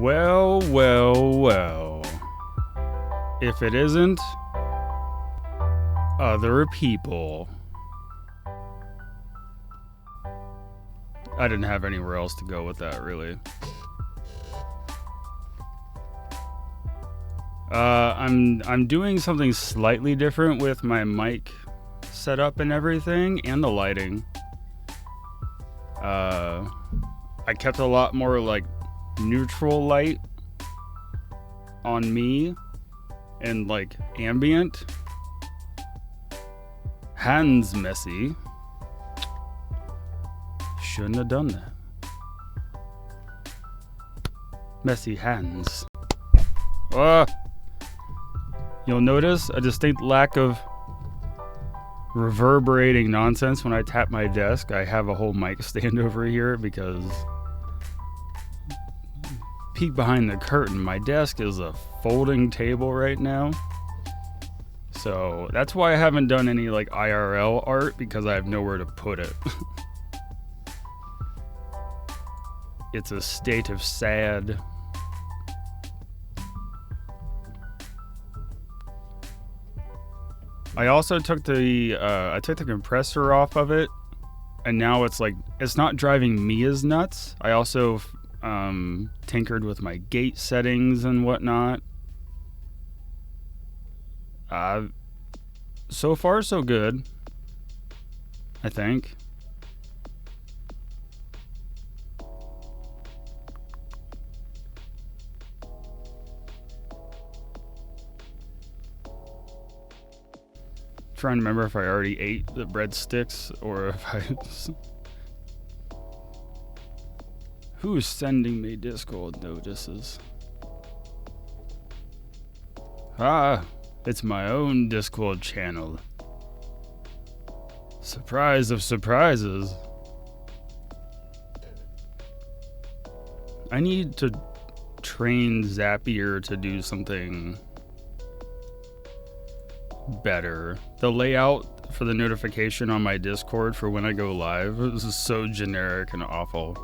Well, well, well. If it isn't other people. I didn't have anywhere else to go with that, really. I'm doing something slightly different with my mic setup and everything, and the lighting. I kept a lot more like neutral light on me and like ambient. Hands messy. Shouldn't have done that. Messy hands. You'll notice a distinct lack of reverberating nonsense when I tap my desk. I have a whole mic stand over here because, peek behind the curtain, my desk is a folding table right now. So that's why I haven't done any like IRL art, because I have nowhere to put it. It's a state of sad. I also took the compressor off of it, and now it's like, it's not driving me as nuts. I also tinkered with my gate settings and whatnot. So far so good, I think. Trying to remember if I already ate the breadsticks or if I... Who's sending me Discord notices? It's my own Discord channel. Surprise of surprises. I need to train Zapier to do something better. The layout for the notification on my Discord for when I go live is so generic and awful.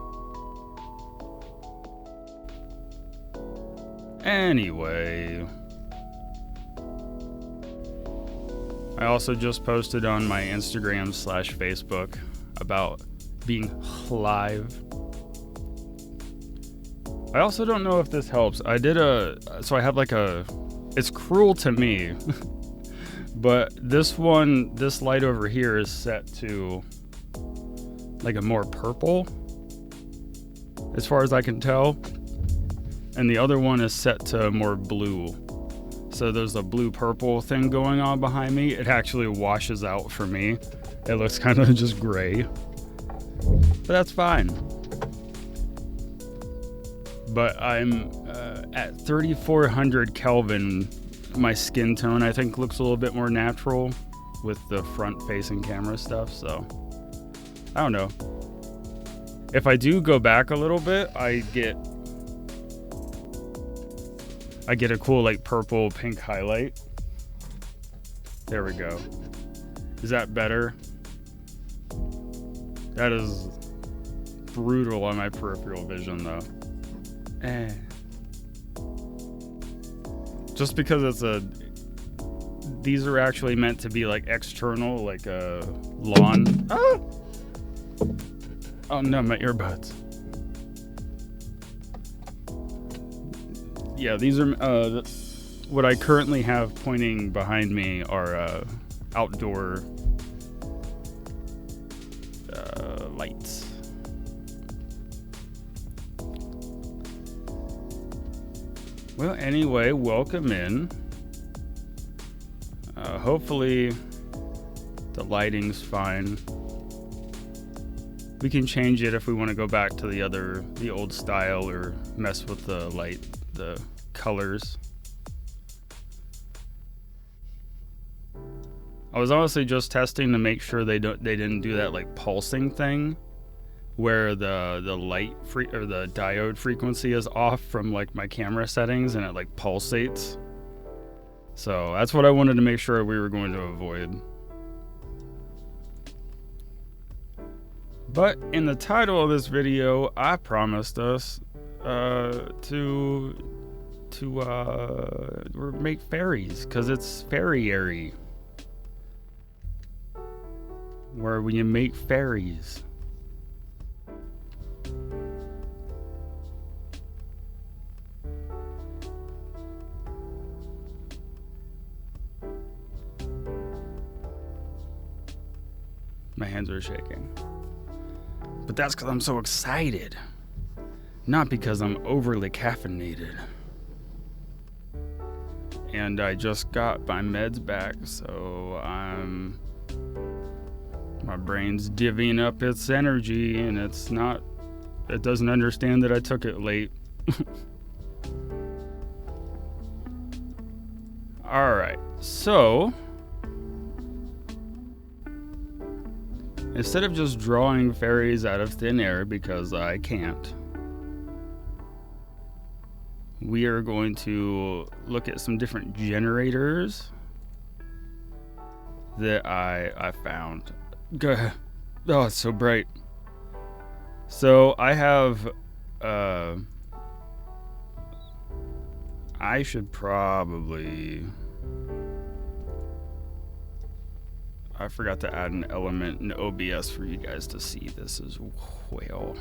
Anyway, I also just posted on my Instagram/Facebook about being live. I also don't know if this helps. I have like it's cruel to me. But this light over here is set to like a more purple, as far as I can tell. And the other one is set to more blue. So there's a blue-purple thing going on behind me. It actually washes out for me. It looks kind of just gray. But that's fine. But I'm at 3400 Kelvin. My skin tone, I think, looks a little bit more natural with the front-facing camera stuff, so I don't know. If I do go back a little bit, I get a cool, like, purple pink highlight. There we go. Is that better? That is brutal on my peripheral vision, though. Just because these are actually meant to be like external, like a lawn. Oh no, my earbuds. Yeah, these are what I currently have pointing behind me are outdoor lights. Well, anyway, welcome in. Hopefully the lighting's fine. We can change it if we want to go back to the old style, or mess with the light, the colors. I was honestly just testing to make sure they didn't do that like pulsing thing, where the light or the diode frequency is off from like my camera settings and it like pulsates. So that's what I wanted to make sure we were going to avoid. But in the title of this video, I promised us or make fairies, because it's fairy-airy. Where you make fairies. My hands are shaking. But that's because I'm so excited. Not because I'm overly caffeinated. And I just got my meds back, so my brain's divvying up its energy, and it doesn't understand that I took it late. Alright, so instead of just drawing fairies out of thin air, because I can't, we are going to look at some different generators that I found. Go ahead. Oh, it's so bright. So I have, I should probably, I forgot to add an element in OBS for you guys to see this as well.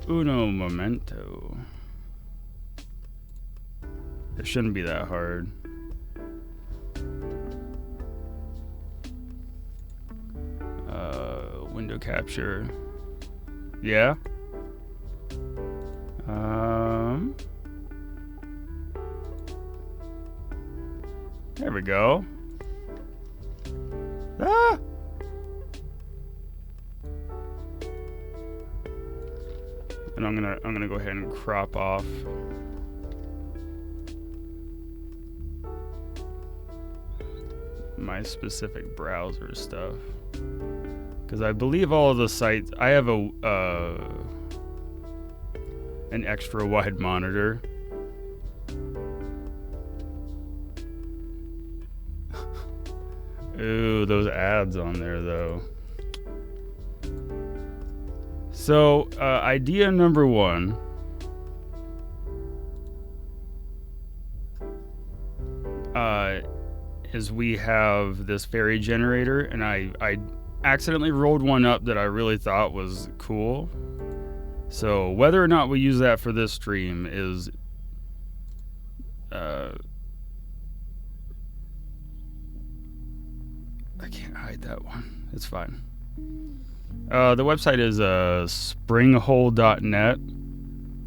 Uno momento. It shouldn't be that hard. Window capture. Yeah. There we go. Ah! And I'm gonna go ahead and crop off my specific browser stuff, because I believe all of the sites, I have an extra wide monitor. Ooh, those ads on there though. So idea number one, is we have this fairy generator, and I accidentally rolled one up that I really thought was cool. So whether or not we use that for this stream is I can't hide that one. It's fine. The website is springhole.net.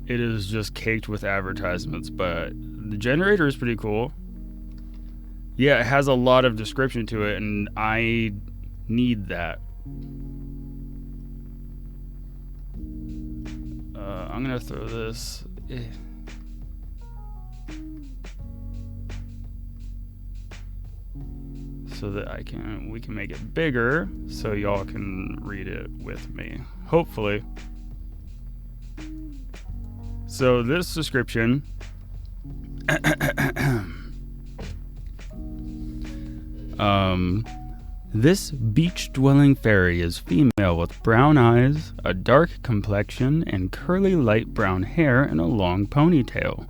It is just caked with advertisements, but the generator is pretty cool. Yeah, it has a lot of description to it, and I need that. I'm gonna throw this. So that we can make it bigger, so y'all can read it with me, hopefully. So this description. This beach-dwelling fairy is female with brown eyes, a dark complexion, and curly light brown hair and a long ponytail.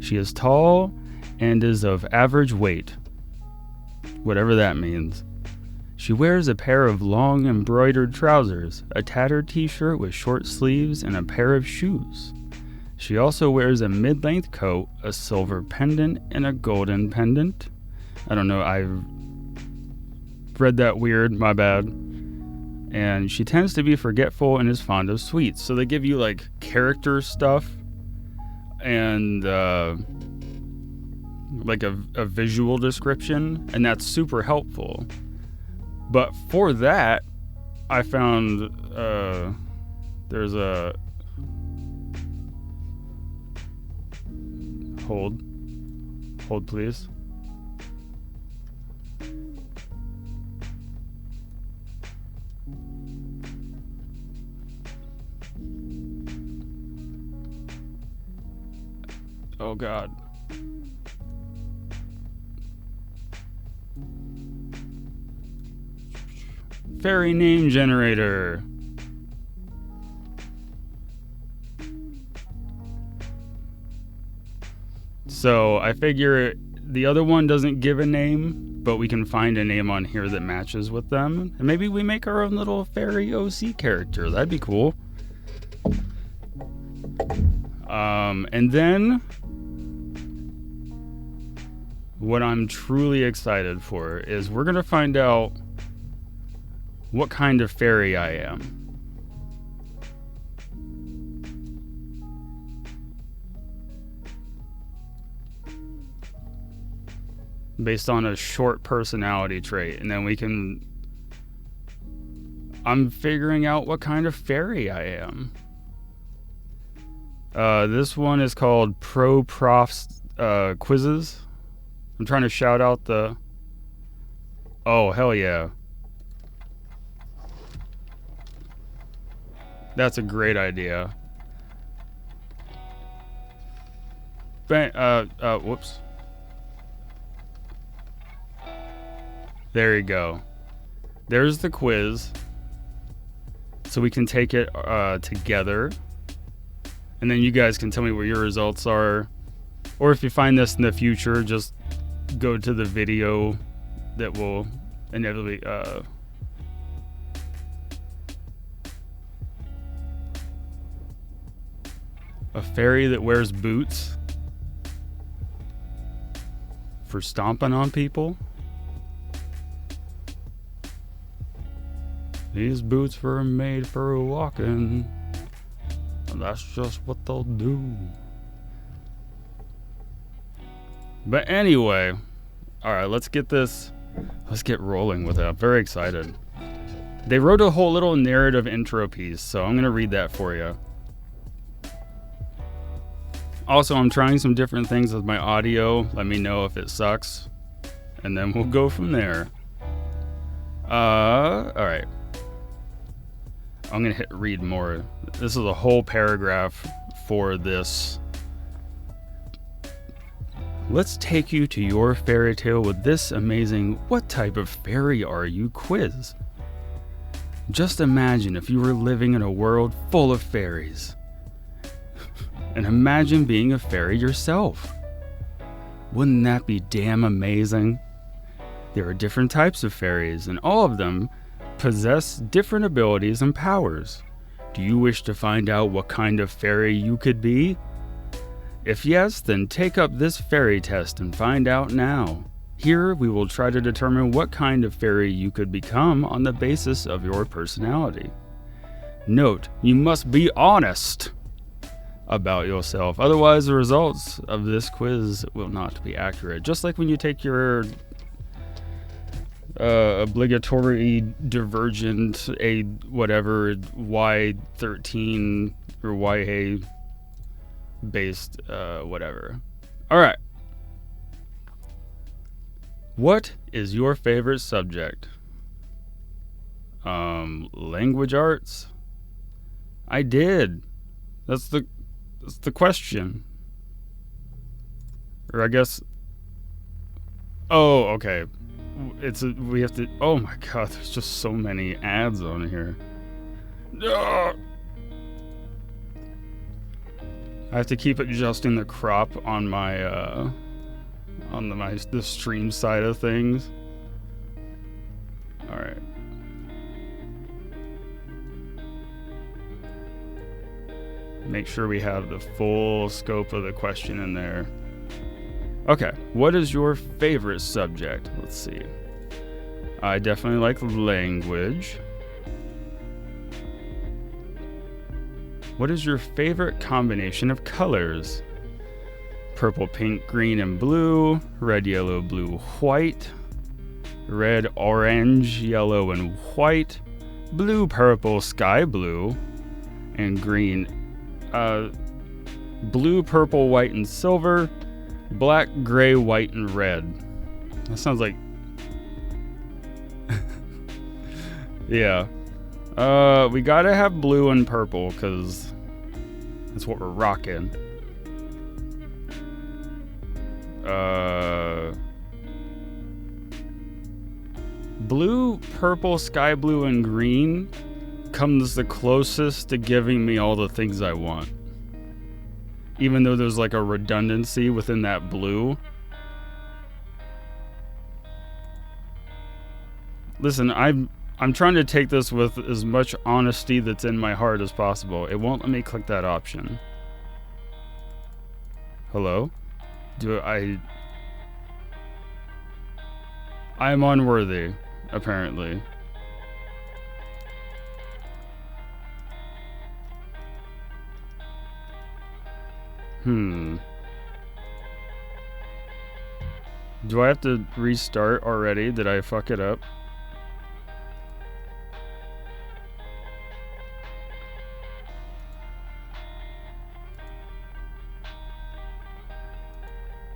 She is tall and is of average weight, whatever that means. She wears a pair of long embroidered trousers, a tattered t-shirt with short sleeves, and a pair of shoes. She also wears a mid-length coat, a silver pendant, and a golden pendant. I don't know, I've read that weird, my bad. And she tends to be forgetful and is fond of sweets. So they give you like character stuff and like a visual description, and that's super helpful. But for that, I found there's a hold please. Oh God. Fairy name generator. So I figure the other one doesn't give a name, but we can find a name on here that matches with them. And maybe we make our own little fairy OC character. That'd be cool. And then what I'm truly excited for is we're going to find out what kind of fairy I am. Based on a short personality trait, and then I'm figuring out what kind of fairy I am. This one is called Pro Profs Quizzes. I'm trying to shout out the... Oh, hell yeah. That's a great idea. Whoops. There you go. There's the quiz. So we can take it together. And then you guys can tell me what your results are. Or if you find this in the future, just go to the video that will inevitably... a fairy that wears boots for stomping on people. These boots were made for walking, and that's just what they'll do. But anyway, alright, let's get rolling with it. I'm very excited. They wrote a whole little narrative intro piece, so I'm going to read that for you. Also, I'm trying some different things with my audio. Let me know if it sucks, and then we'll go from there. Alright. I'm going to hit read more. This is a whole paragraph for this. Let's take you to your fairy tale with this amazing "What type of fairy are you?" quiz. Just imagine if you were living in a world full of fairies. And imagine being a fairy yourself. Wouldn't that be damn amazing? There are different types of fairies, and all of them possess different abilities and powers. Do you wish to find out what kind of fairy you could be? If yes, then take up this fairy test and find out now. Here we will try to determine what kind of fairy you could become on the basis of your personality. Note, you must be honest about yourself, otherwise the results of this quiz will not be accurate. Just like when you take your obligatory divergent Y13 or YA based whatever. Alright. What is your favorite subject? Language arts? I did. That's the question. Or I guess... Oh, okay. We have to... Oh my god, there's just so many ads on here. I have to keep adjusting the crop on my, the stream side of things. Alright. Make sure we have the full scope of the question in there. Okay, what is your favorite subject? Let's see. I definitely like language. What is your favorite combination of colors? Purple, pink, green, and blue. Red, yellow, blue, white. Red, orange, yellow, and white. Blue, purple, sky blue. And green. Blue, purple, white, and silver. Black, gray, white, and red. That sounds like... yeah. We gotta have blue and purple, because that's what we're rocking. Blue, purple, sky blue, and green comes the closest to giving me all the things I want. even though there's like a redundancy within that blue. Listen, I'm trying to take this with as much honesty that's in my heart as possible. It won't let me click that option. Hello? I'm unworthy, apparently. Do I have to restart already? Did I fuck it up?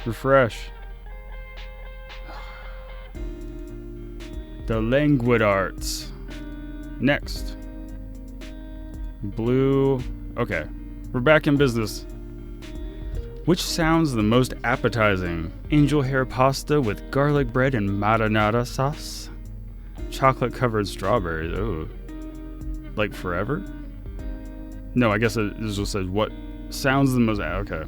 Refresh. The languid arts. Next. Blue. Okay. We're back in business. Which sounds the most appetizing? Angel hair pasta with garlic bread and marinara sauce? Chocolate covered strawberries. Ooh. Like forever? No, I guess it just says what sounds the most. Okay.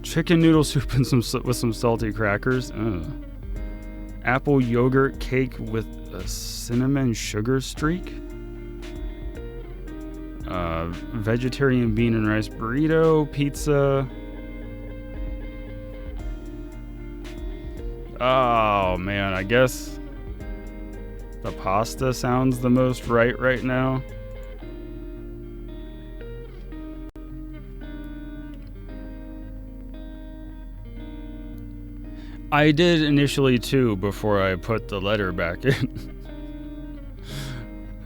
Chicken noodle soup and with some salty crackers. Apple yogurt cake with a cinnamon sugar streak. Vegetarian bean and rice burrito, pizza. Oh man, I guess the pasta sounds the most right now. I did initially too before I put the letter back in.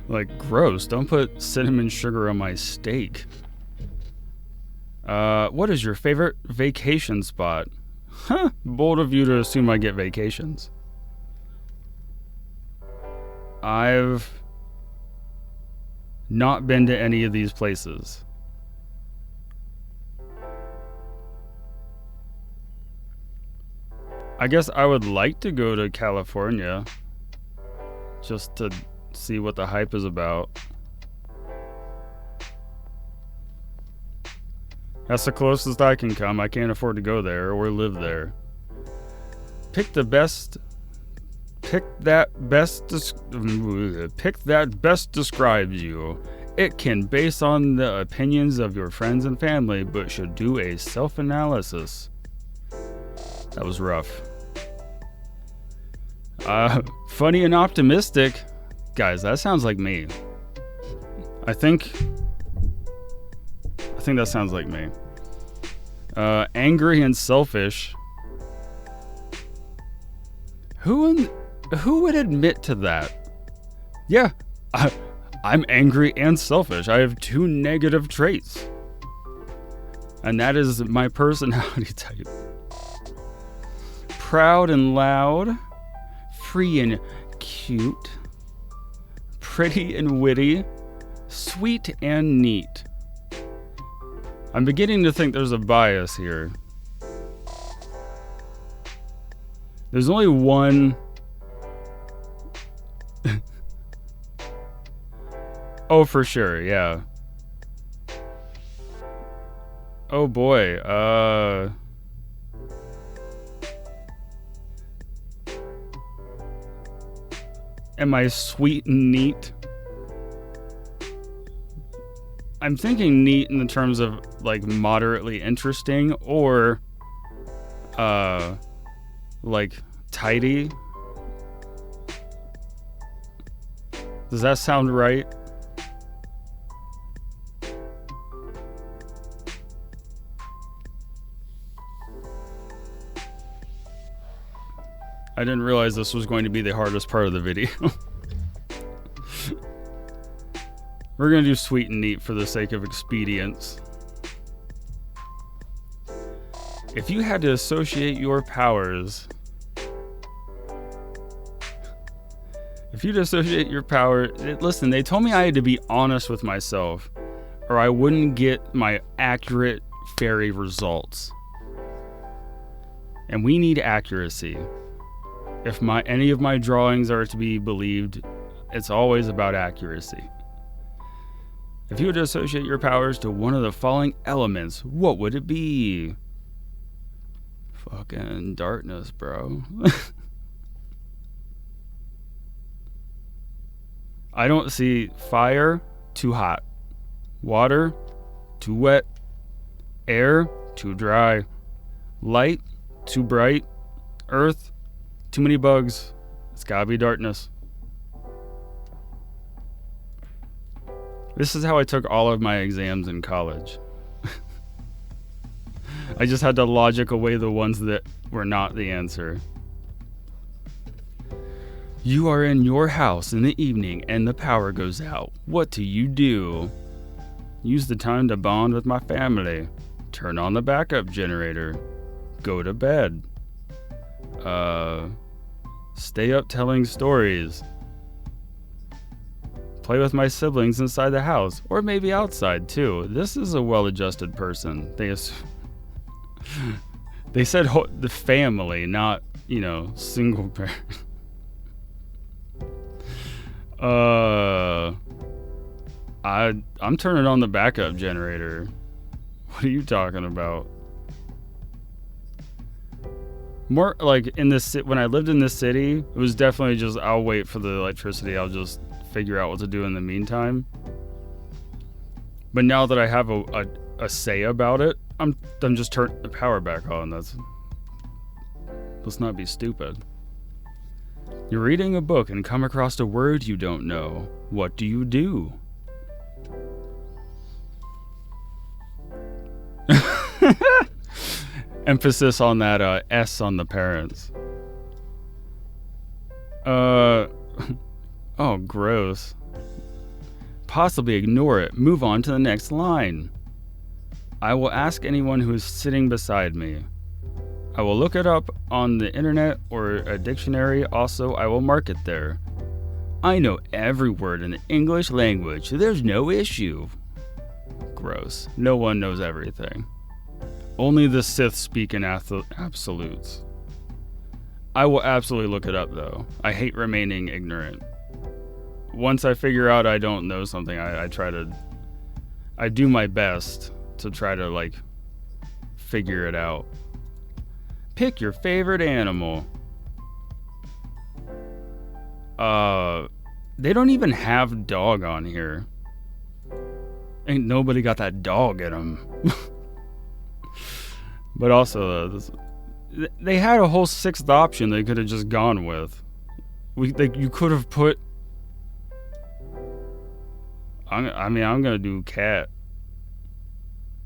Like, gross, don't put cinnamon sugar on my steak. What is your favorite vacation spot? Huh, bold of you to assume I get vacations. I've not been to any of these places. I guess I would like to go to California just to see what the hype is about. That's the closest I can come. I can't afford to go there or live there. Pick that best describes you. It can base on the opinions of your friends and family, but should do a self-analysis. That was rough. Funny and optimistic. Guys, that sounds like me. I think that sounds like me. Angry and selfish. Who would admit to that? Yeah, I'm angry and selfish. I have 2 negative traits. And that is my personality type. Proud and loud. Free and cute. Pretty and witty. Sweet and neat. I'm beginning to think there's a bias here. There's only one. Oh, for sure, yeah. Oh boy, am I sweet and neat? I'm thinking neat in the terms of like moderately interesting or like tidy. Does that sound right? I didn't realize this was going to be the hardest part of the video. We're going to do sweet and neat for the sake of expedience. If you had to associate your powers... Listen, they told me I had to be honest with myself, or I wouldn't get my accurate fairy results. And we need accuracy. If any of my drawings are to be believed, it's always about accuracy. If you were to associate your powers to one of the following elements, what would it be? Fucking darkness, bro. I don't see fire, too hot. Water, too wet. Air, too dry. Light, too bright. Earth, too many bugs. It's gotta be darkness. This is how I took all of my exams in college. I just had to logic away the ones that were not the answer. You are in your house in the evening and the power goes out. What do you do? Use the time to bond with my family. Turn on the backup generator. Go to bed. Stay up telling stories. Play with my siblings inside the house, or maybe outside too. This is a well-adjusted person. They said the family, not, single parent. I'm turning on the backup generator. What are you talking about? More like when I lived in this city, it was definitely just I'll wait for the electricity. I'll just figure out what to do in the meantime. But now that I have a say about it, I'm just turning the power back on. Let's not be stupid. You're reading a book and come across a word you don't know. What do you do? Emphasis on that S on the parents. Oh, gross. Possibly ignore it. Move on to the next line. I will ask anyone who is sitting beside me. I will look it up on the internet or a dictionary. Also, I will mark it there. I know every word in the English language. There's no issue. Gross. No one knows everything. Only the Sith speak in absolutes. I will absolutely look it up, though. I hate remaining ignorant. Once I figure out I don't know something, I do my best to try to, figure it out. Pick your favorite animal. They don't even have dog on here. Ain't nobody got that dog in them. But also, they had a whole sixth option they could have just gone with. You could have put... I'm gonna do cat.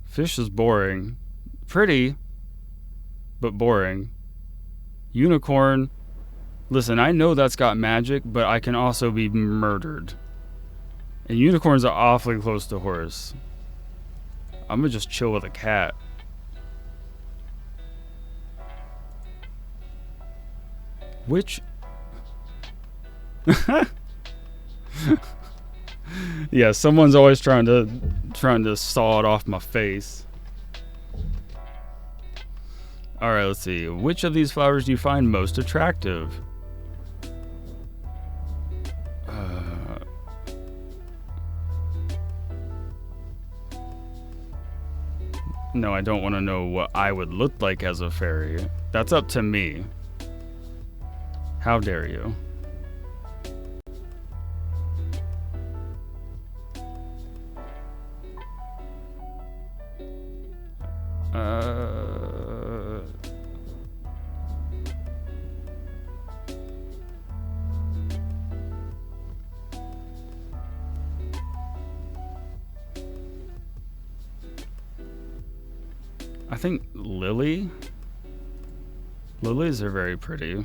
Fish is boring. Pretty, but boring. Unicorn. Listen, I know that's got magic, but I can also be murdered. And unicorns are awfully close to horse. I'm gonna just chill with a cat. Which... Yeah, someone's always trying to saw it off my face. Alright, let's see. Which of these flowers do you find most attractive? No, I don't want to know what I would look like as a fairy. That's up to me. How dare you? I think lily. Lilies are very pretty.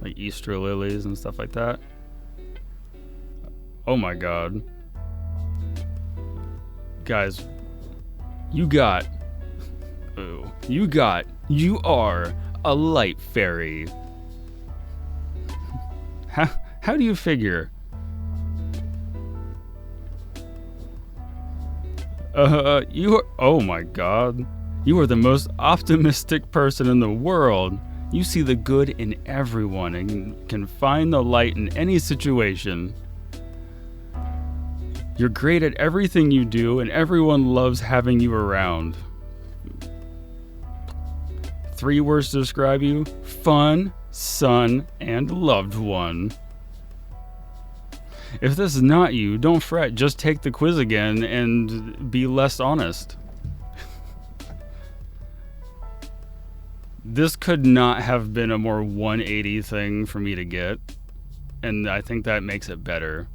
Like Easter lilies and stuff like that. Oh my god. Guys, you are a light fairy. How do you figure? Oh my god. You are the most optimistic person in the world. You see the good in everyone and can find the light in any situation. You're great at everything you do, and everyone loves having you around. 3 words to describe you: fun, son, and loved one. If this is not you, don't fret. Just take the quiz again and be less honest. This could not have been a more 180 thing for me to get, and I think that makes it better.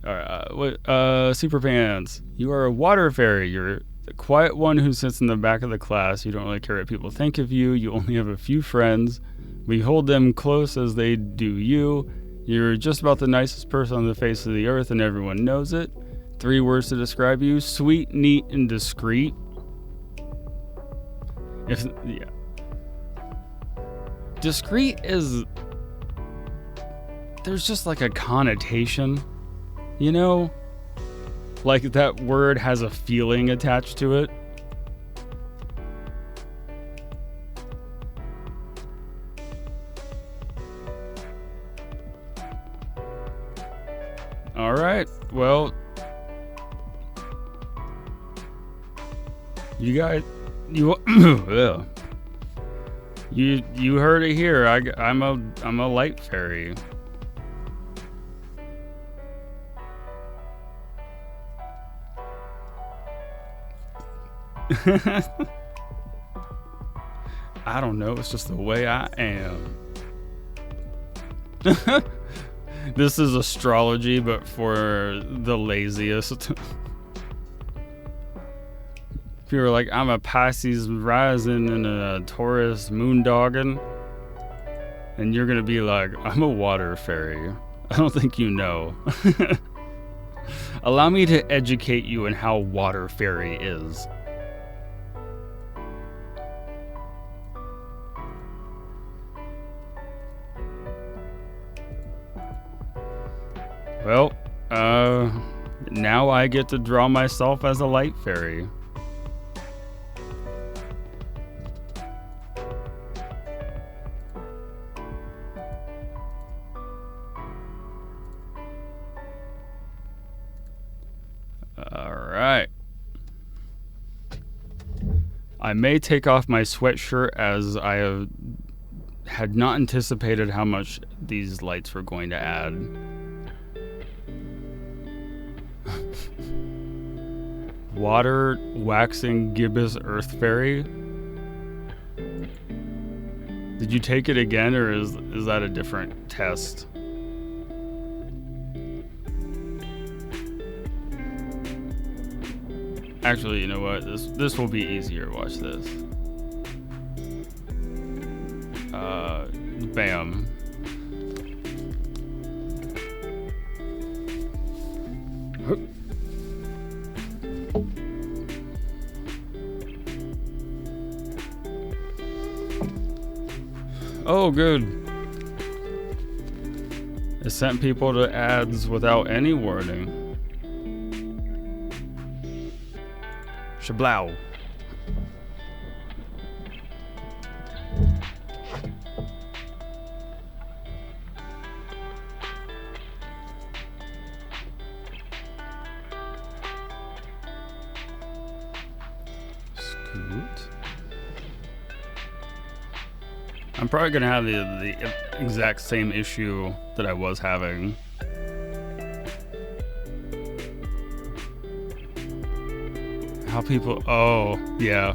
Super Pants. You are a water fairy. You're the quiet one who sits in the back of the class. You don't really care what people think of you. You only have a few friends. We hold them close as they do you. You're just about the nicest person on the face of the earth, and everyone knows it. 3 words to describe you: sweet, neat, and discreet. Discreet is... there's just like a connotation, you know? Like that word has a feeling attached to it. Alright, well... you guys... you you heard it here. I'm a light fairy. I don't know, it's just the way I am. This is astrology, but for the laziest. If you were like, I'm a Pisces rising and a Taurus moondogging, and you're gonna be like, I'm a water fairy. I don't think you know. Allow me to educate you in how water fairy is. Well, now I get to draw myself as a light fairy. Alright. I may take off my sweatshirt as I had not anticipated how much these lights were going to add. Water waxing gibbous earth fairy. Did you take it again, or is that a different test? Actually, you know what? This will be easier. Watch this. Bam. Oh, good. It sent people to ads without any warning. Shablow. Scoot. I'm probably gonna have the exact same issue that I was having. How people... oh, yeah.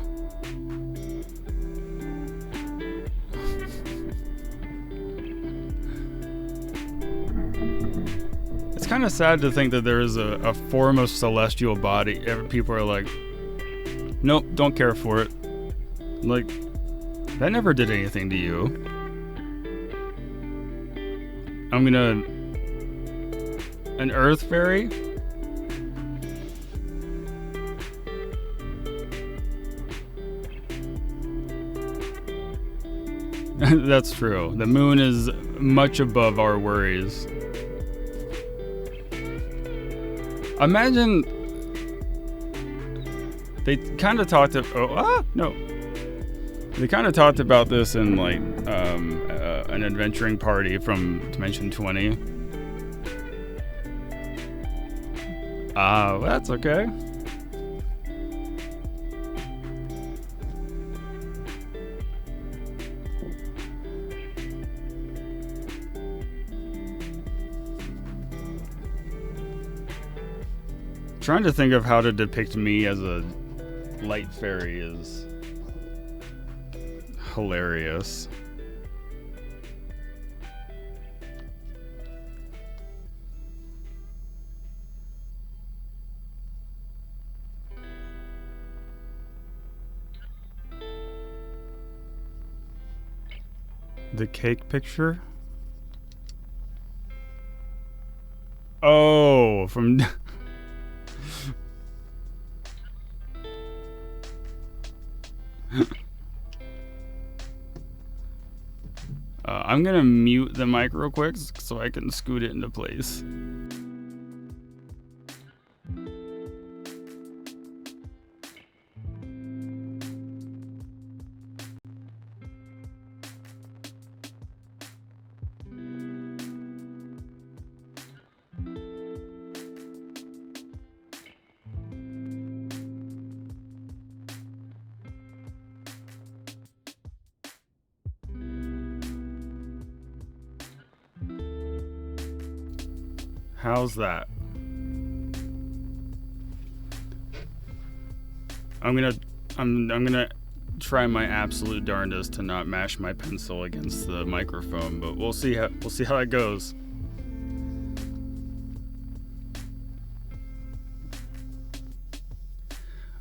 It's kind of sad to think that there is a form of celestial body. People are like, nope, don't care for it. Like, that never did anything to you. I'm gonna... an earth fairy? That's true. The moon is much above our worries. Imagine... they kind of talked no. They kind of talked about this in like an adventuring party from Dimension 20. That's okay. Trying to think of how to depict me as a light fairy is hilarious. The cake picture? Oh, from... I'm gonna mute the mic real quick so I can scoot it into place. How's that? I'm gonna try my absolute darndest to not mash my pencil against the microphone, but we'll see how it goes.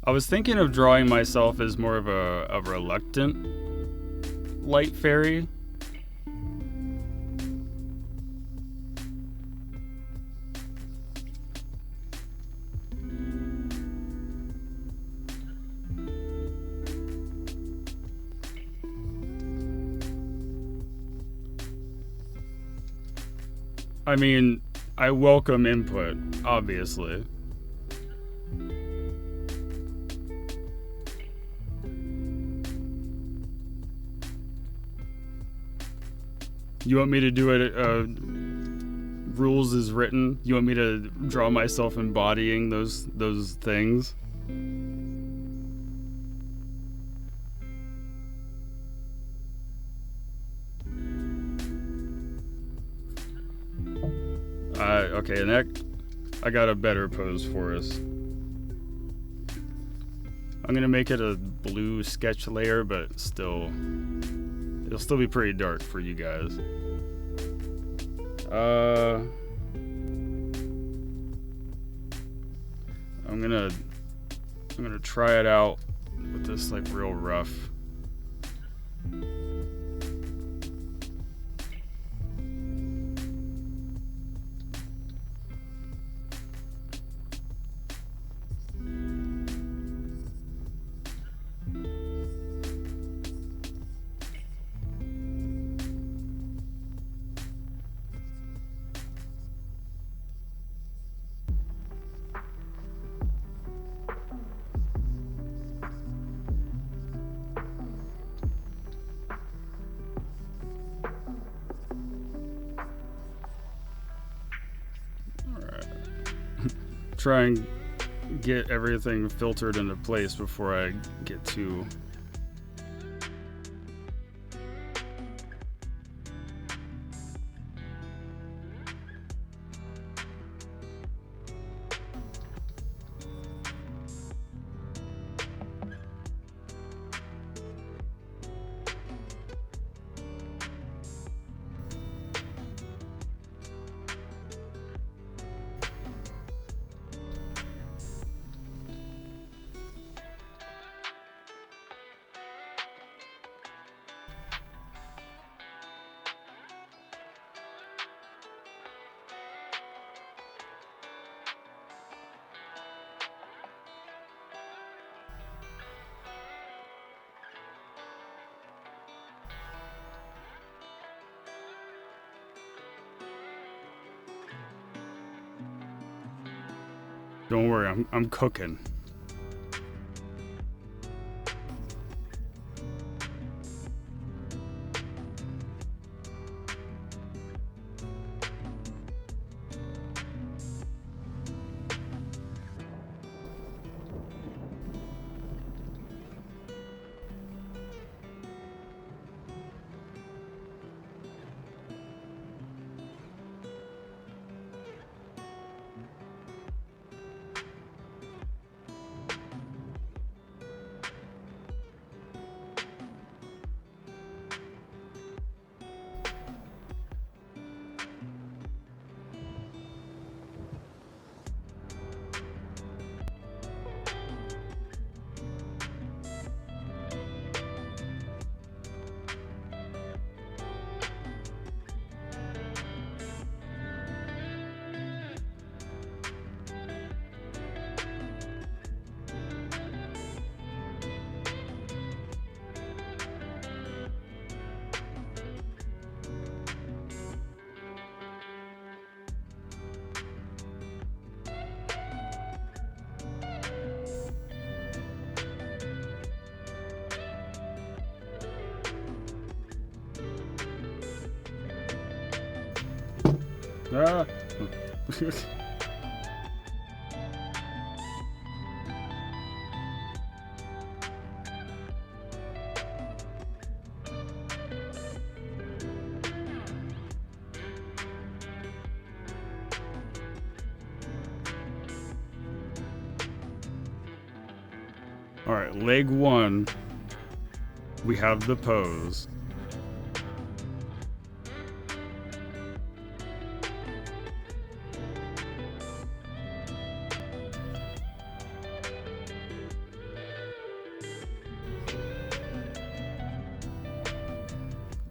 I was thinking of drawing myself as more of a reluctant light fairy. I mean, I welcome input, obviously. You want me to do it, rules is written? You want me to draw myself embodying those things? Okay, and I got a better pose for us. I'm gonna make it a blue sketch layer, but it'll still be pretty dark for you guys. I'm gonna try it out with this like real rough. Try and get everything filtered into place before I get too... Don't worry, I'm cooking. Ah. All right, leg one. We have the pose.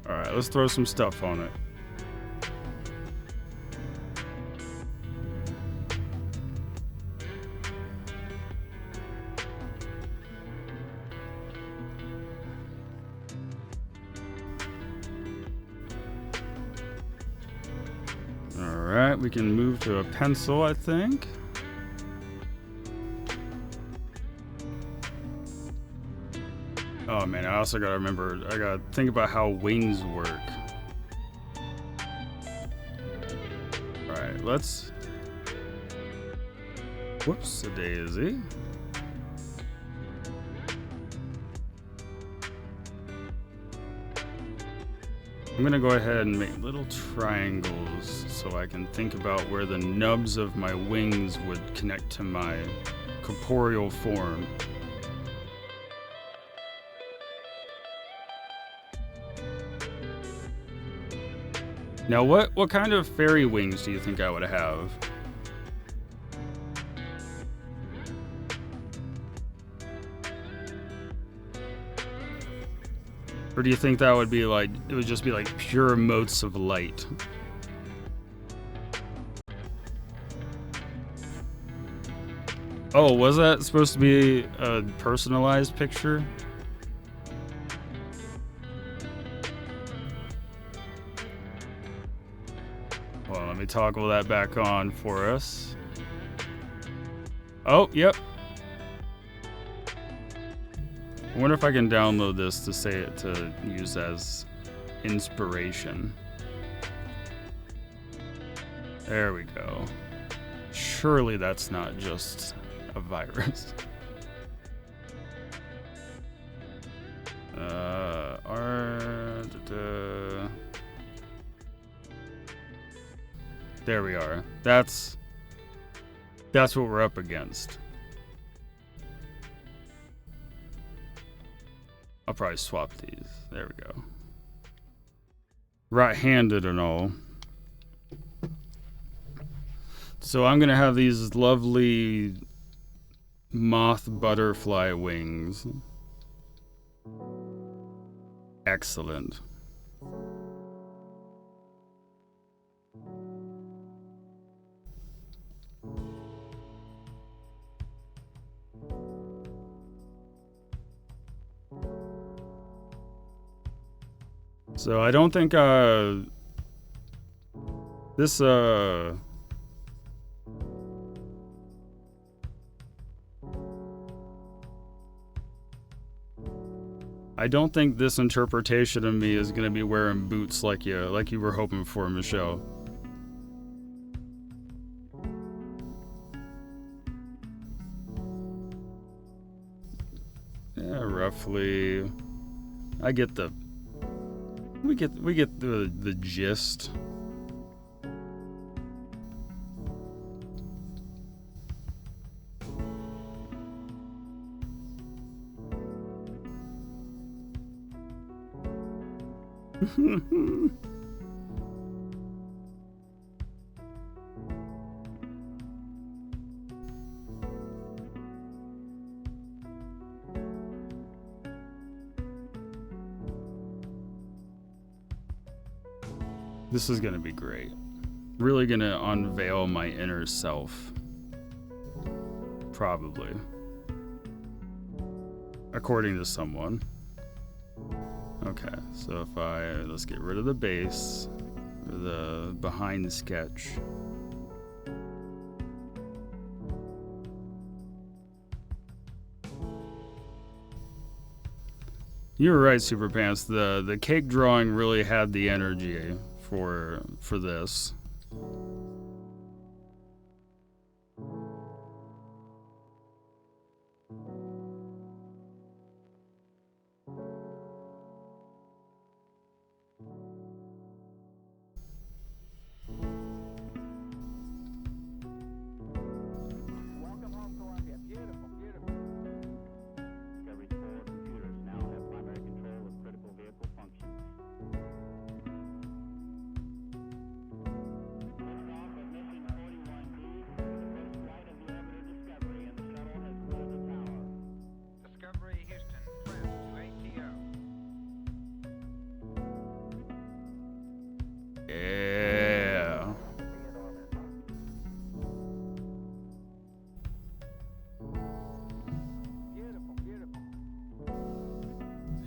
All right, let's throw some stuff on it. Alright, we can move to a pencil, I think. Oh man, I also gotta remember, I gotta think about how wings work. Alright, let's... Whoops, a daisy. I'm gonna go ahead and make little triangles so I can think about where the nubs of my wings would connect to my corporeal form. Now what kind of fairy wings do you think I would have? Or do you think that would be like, it would just be like pure motes of light? Oh, was that supposed to be a personalized picture? Well, let me toggle that back on for us. Oh, yep. I wonder if I can download this to say it to use as inspiration. There we go. Surely that's not just a virus. There we are. That's what we're up against. I'll probably swap these. There we go. Right-handed and all. So I'm gonna have these lovely moth butterfly wings. Excellent. So I don't think this I don't think this interpretation of me is gonna be wearing boots like you were hoping for, Michelle. Yeah, roughly. I get the. We get the gist. This is gonna be great. Really gonna unveil my inner self. Probably. According to someone. Okay, so if let's get rid of the base, or the behind sketch. You were right, Super Pants. The cake drawing really had the energy for this.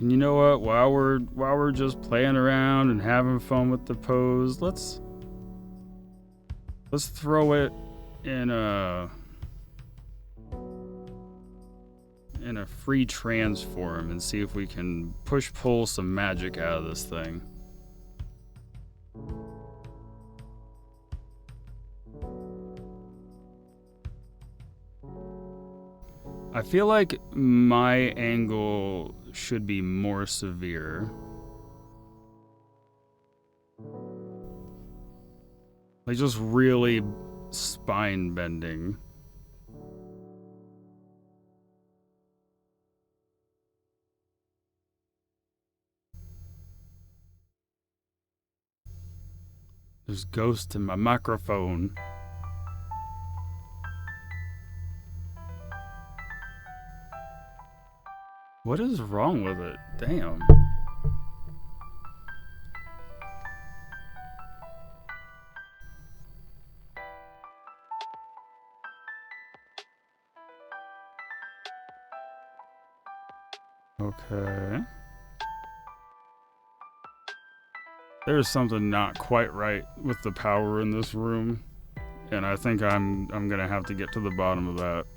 And you know what? While we're just playing around and having fun with the pose, let's throw it in a free transform and see if we can pull some magic out of this thing. I feel like my angle should be more severe. Like just really spine bending. There's ghosts in my microphone. What is wrong with it? Damn. Okay. There's something not quite right with the power in this room, and I think I'm gonna have to get to the bottom of that.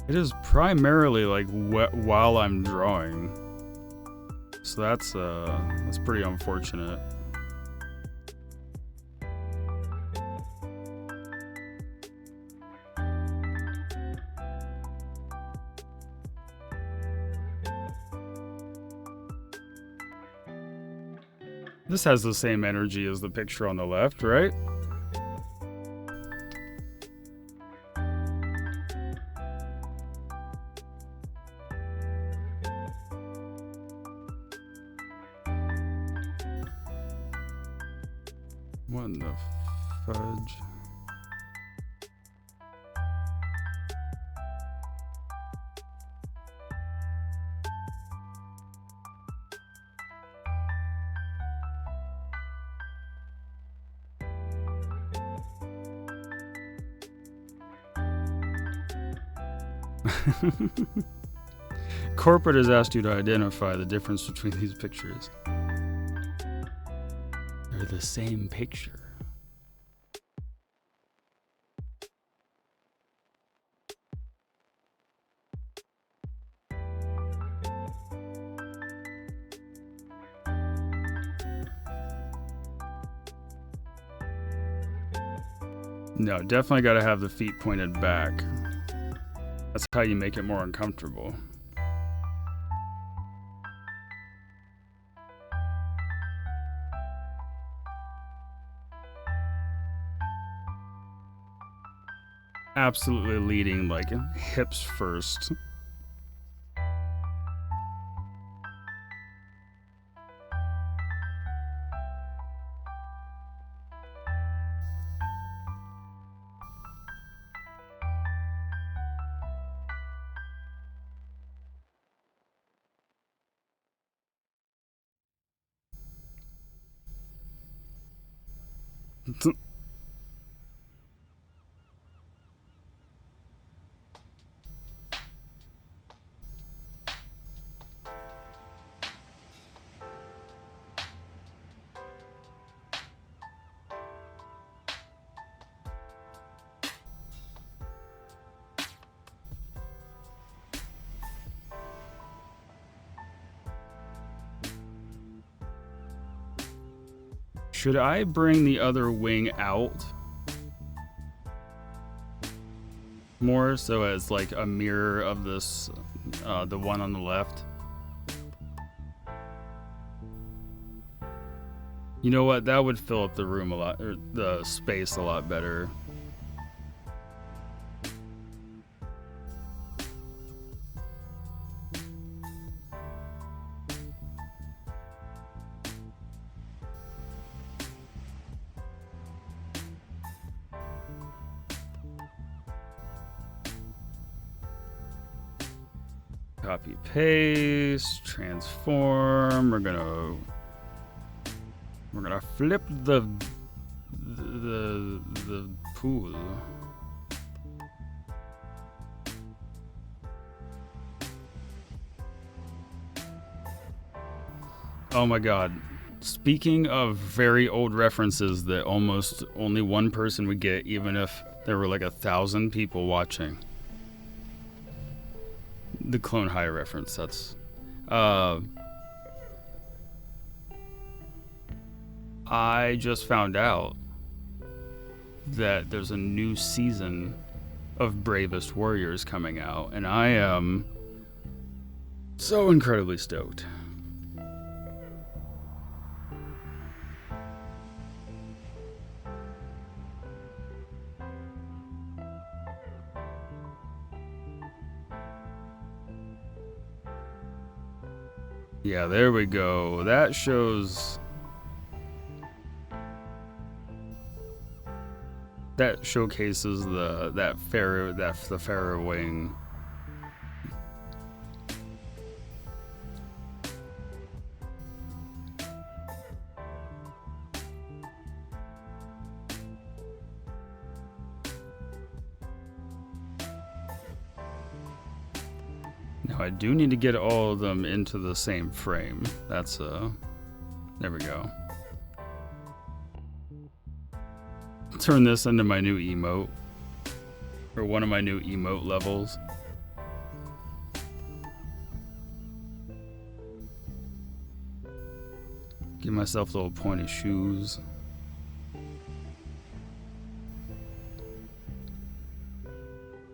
It is primarily like while I'm drawing, so that's pretty unfortunate. This has the same energy as the picture on the left, right? What in the fudge? Corporate has asked you to identify the difference between these pictures. They're the same picture. No, definitely got to have the feet pointed back. That's how you make it more uncomfortable. Absolutely leading like hips first. Should I bring the other wing out more so as like a mirror of this the one on the left. You know what? That would fill up the room a lot, or the space a lot better. Copy, paste, transform. We're gonna flip the pool. Oh my god. Speaking of very old references that almost only one person would get, even if there were like 1,000 people watching. The Clone High reference, that's... I just found out that there's a new season of Bravest Warriors coming out, and I am so incredibly stoked. Yeah, there we go. That shows... That showcases the Pharaoh wing. Now I do need to get all of them into the same frame. That's there we go. Turn this into my new emote, or one of my new emote levels. Give myself little pointy shoes.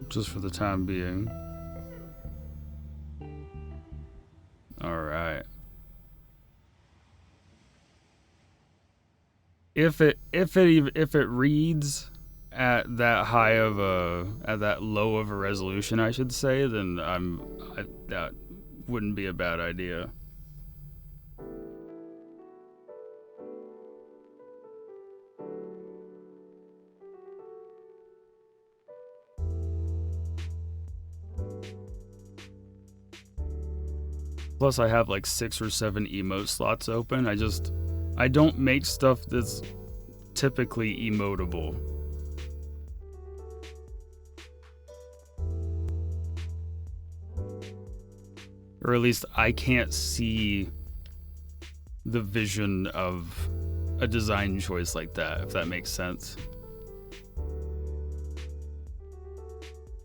Just for the time being. All right. If it reads at that high of at that low of a resolution, I should say, then that wouldn't be a bad idea. Plus, I have like 6 or 7 emote slots open. I don't make stuff that's typically emotable. Or at least I can't see the vision of a design choice like that, if that makes sense.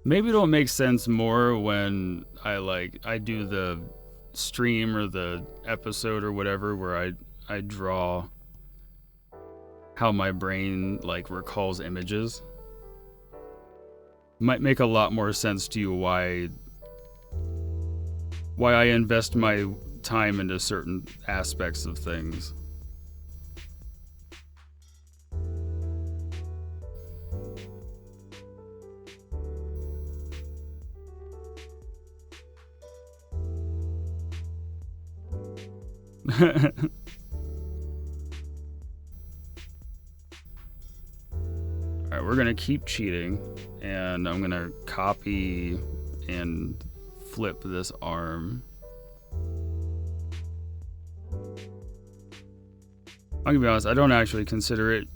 Maybe it'll make sense more when I do the stream or the episode or whatever where I draw how my brain recalls images. Might make a lot more sense to you why I invest my time into certain aspects of things. Alright, we're gonna keep cheating, and I'm gonna copy and flip this arm. I'm gonna be honest, I don't consider it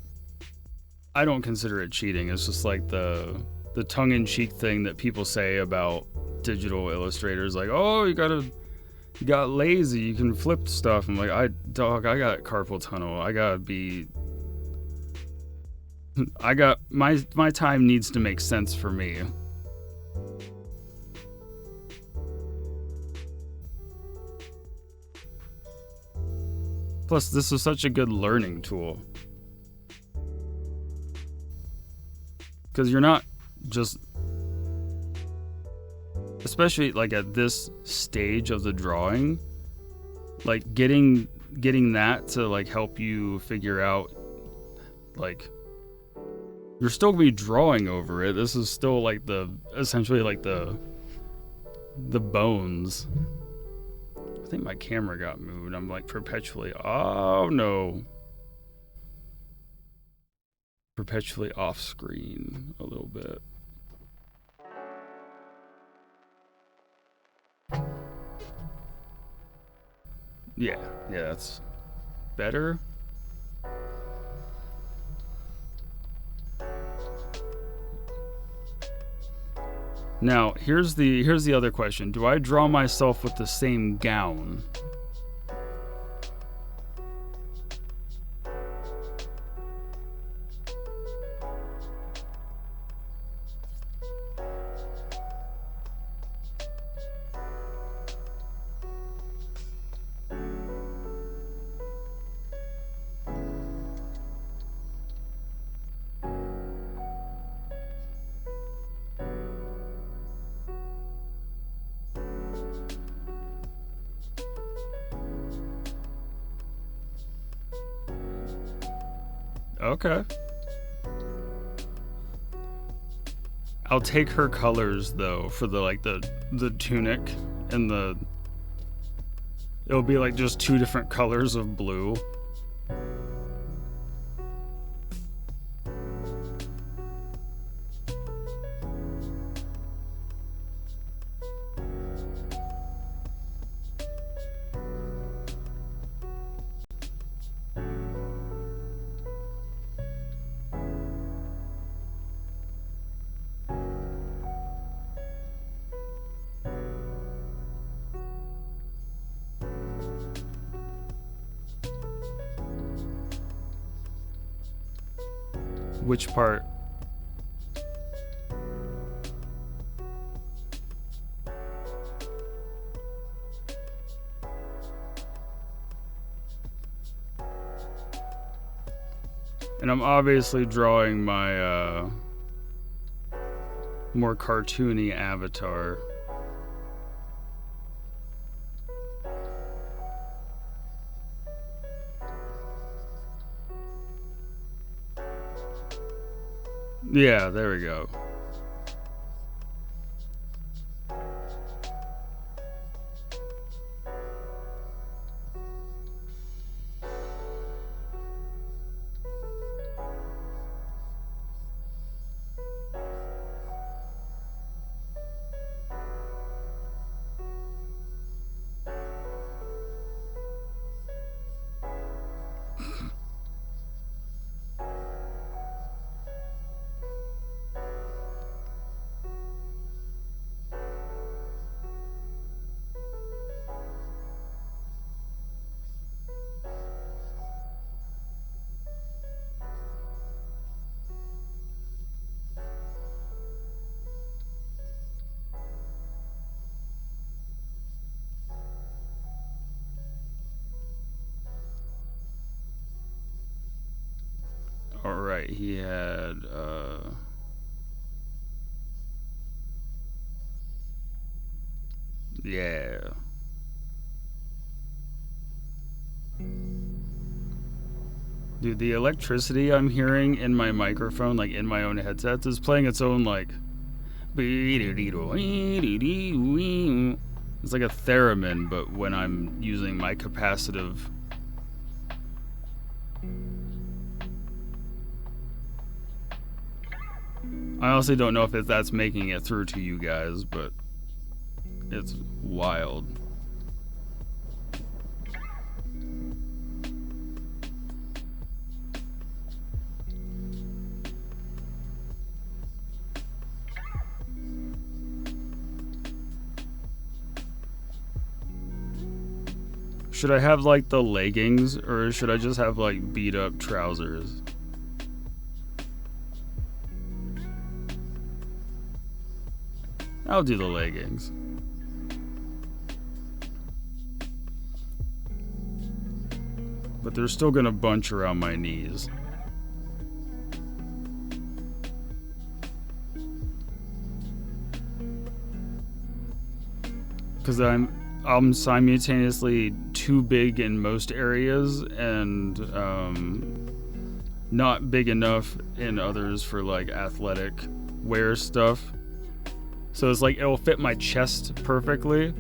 cheating. It's just like the tongue-in-cheek thing that people say about digital illustrators, like, oh, you got lazy, you can flip stuff. I'm like, I got carpal tunnel. My time needs to make sense for me. Plus, this is such a good learning tool. Because you're not just... especially like at this stage of the drawing, like getting that to like help you figure out, like, you're still gonna be drawing over it. This is still like essentially like the bones. I think my camera got moved. I'm like perpetually, oh no. Perpetually off screen a little bit. Yeah, that's better. Now, here's the other question. Do I draw myself with the same gown? Okay. I'll take her colors though for the tunic and it'll be like just two different colors of blue. Which part? And I'm obviously drawing my more cartoony avatar. Yeah, there we go. All right, he had yeah. Dude, the electricity I'm hearing in my microphone, like in my own headsets, is playing its own like it's like a theremin, but when I'm using my capacitive. I honestly don't know if that's making it through to you guys, but it's wild. Should I have like the leggings, or should I just have like beat up trousers? I'll do the leggings. But they're still gonna bunch around my knees. because I'm simultaneously too big in most areas and not big enough in others for like athletic wear stuff. So it's like it'll fit my chest perfectly,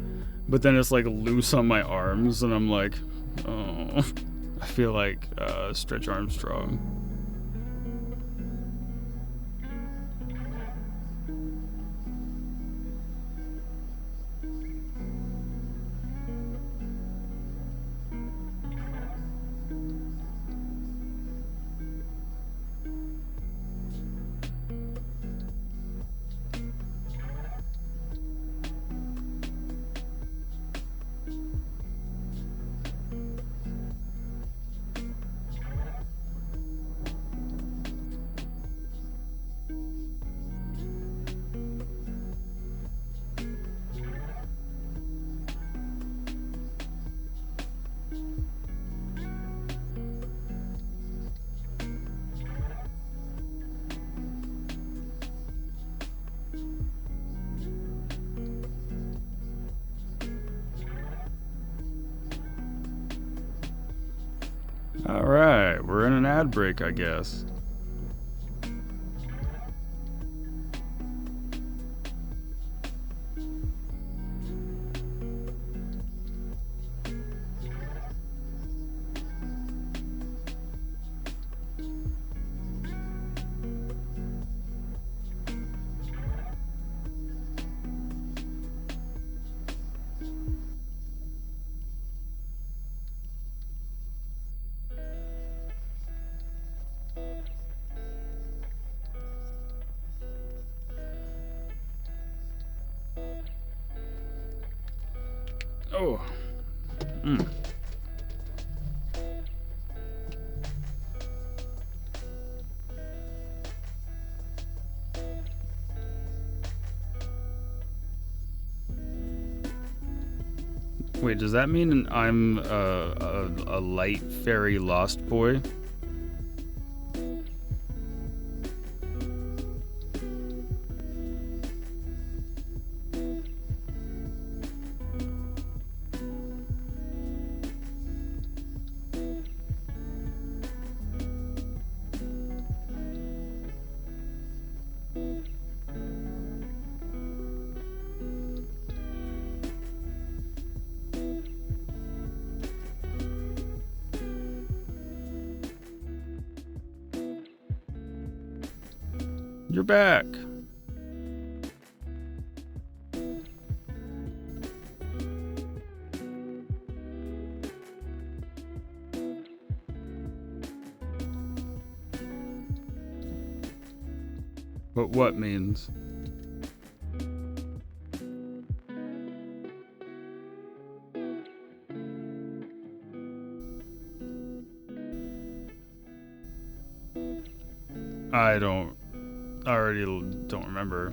but then it's like loose on my arms, and I'm like, oh, I feel like Stretch Armstrong. Alright, we're in an ad break, I guess. Oh. Wait, does that mean I'm a light fairy lost boy? You're back. But what means? I already don't remember.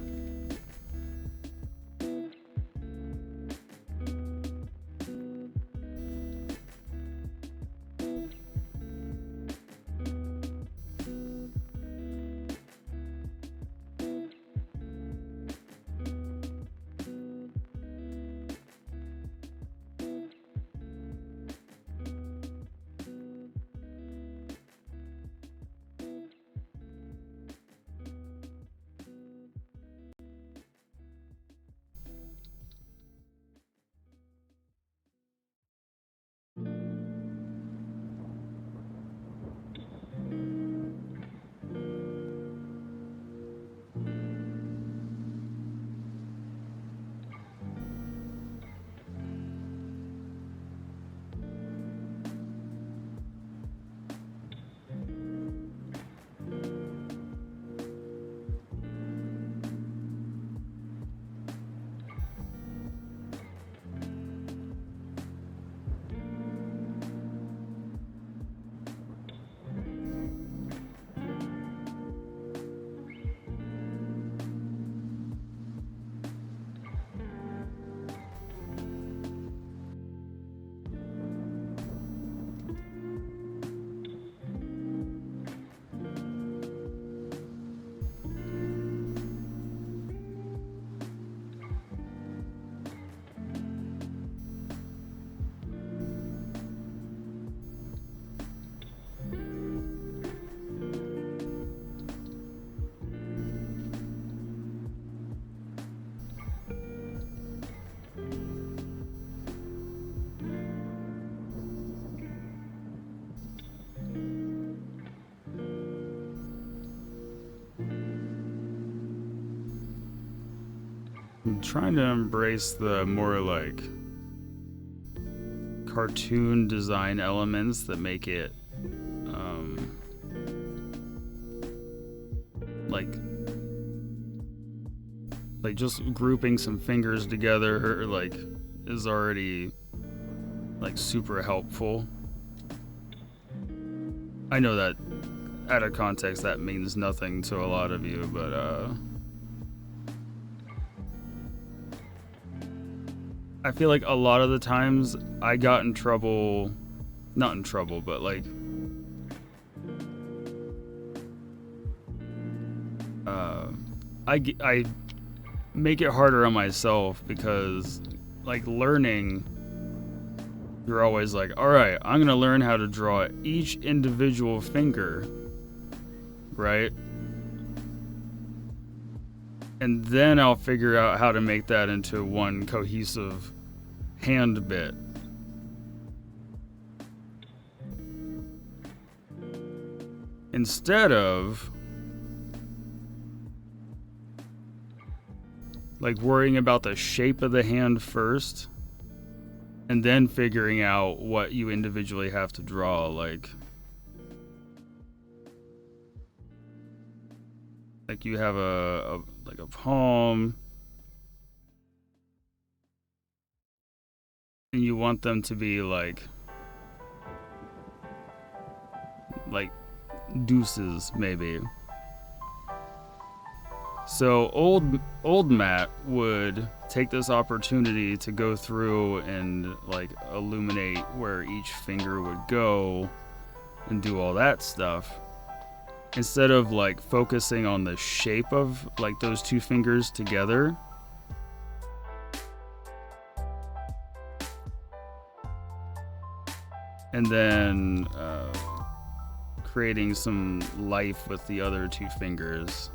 I'm trying to embrace the more like cartoon design elements that make it like just grouping some fingers together like is already like super helpful. I know that out of context that means nothing to a lot of you, but I feel like a lot of the times I got in trouble, not in trouble, but like I make it harder on myself because like learning, you're always like, all right, I'm gonna learn how to draw each individual finger, right? And then I'll figure out how to make that into one cohesive hand bit. Instead of like worrying about the shape of the hand first and then figuring out what you individually have to draw, like you have a palm and you want them to be like deuces maybe. So old Matt would take this opportunity to go through and like illuminate where each finger would go and do all that stuff instead of like focusing on the shape of like those two fingers together. And then creating some life with the other two fingers.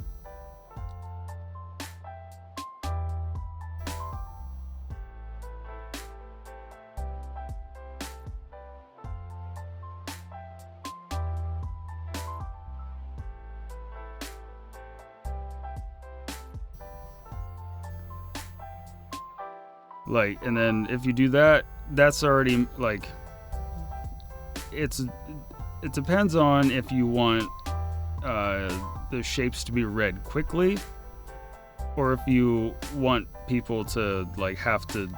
Like, and then if you do that, that's already like, it depends on if you want the shapes to be read quickly or if you want people to like have to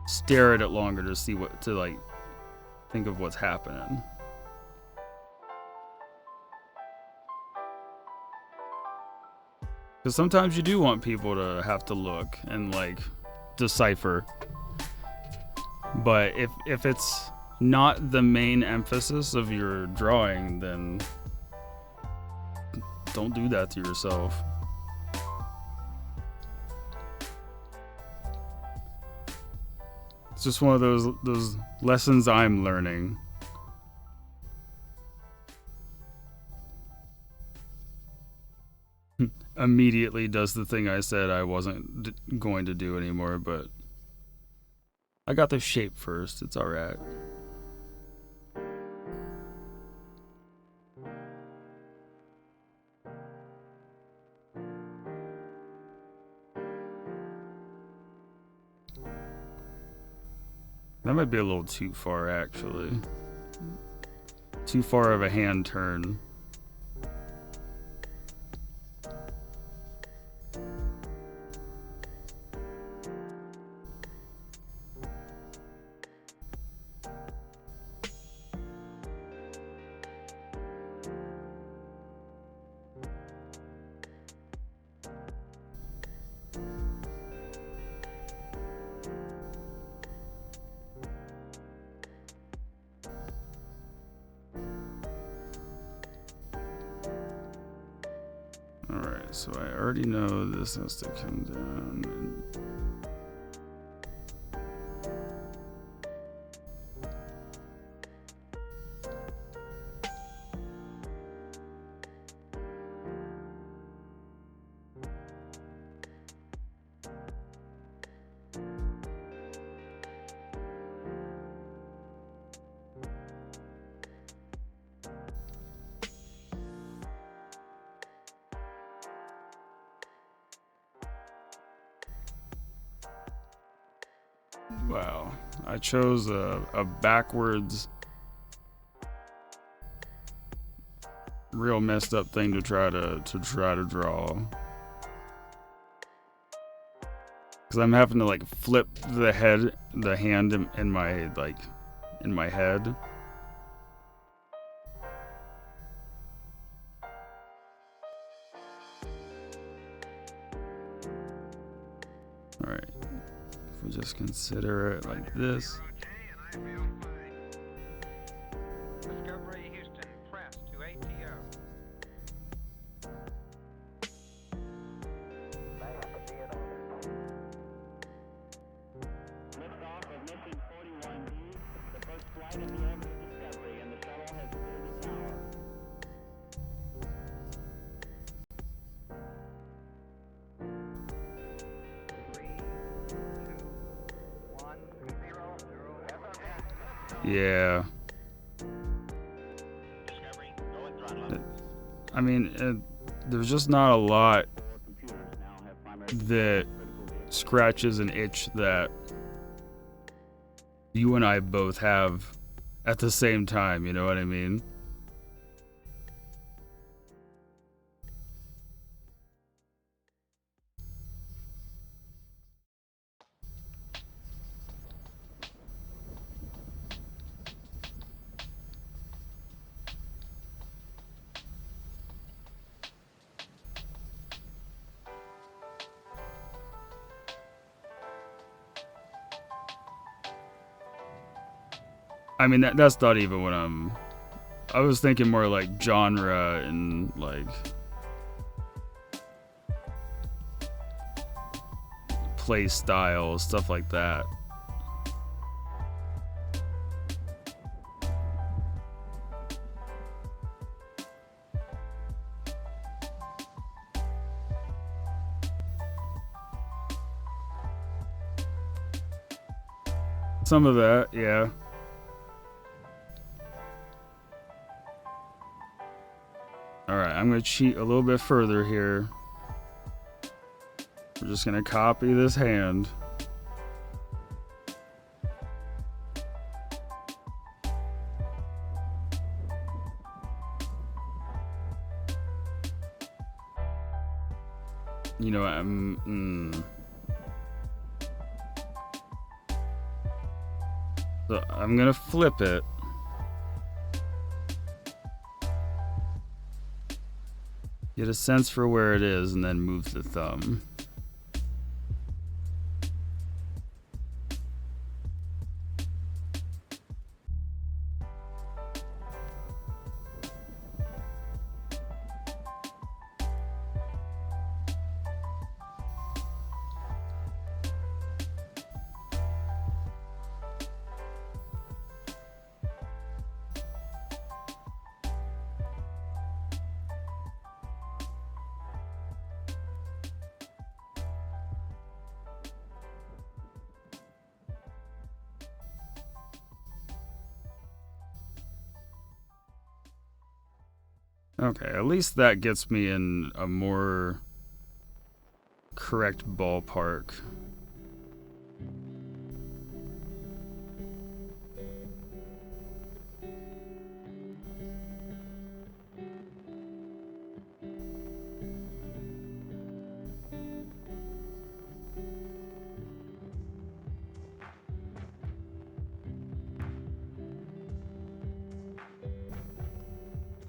stare at it longer to see what to like think of what's happening. Because sometimes you do want people to have to look and like decipher. But if it's not the main emphasis of your drawing, then don't do that to yourself. It's just one of those lessons I'm learning. Immediately does the thing I said I wasn't going to do anymore, but I got the shape first. It's alright. That might be a little too far, actually. Too far of a hand turn. Alright, so I already know this has to come down. Wow. I chose a backwards, real messed up thing to try to draw. Because I'm having to like flip the hand in my in my head. All right. If we just consider it like this. Discovery Houston, press to ATO. Liftoff of mission 41D, the first flight in the orbit of Discovery, and the shuttle has cleared the tower. Yeah. Discovery, go and throttle up. I mean, there's just not a lot that scratches an itch that you and I both have at the same time, you know what I mean? I mean, that's not even what I was thinking more like genre and like play style, stuff like that. Some of that, yeah. Alright, I'm going to cheat a little bit further here. We're just going to copy this hand. You know what, So I'm going to flip it. Get a sense for where it is and then move the thumb. Okay, at least that gets me in a more correct ballpark.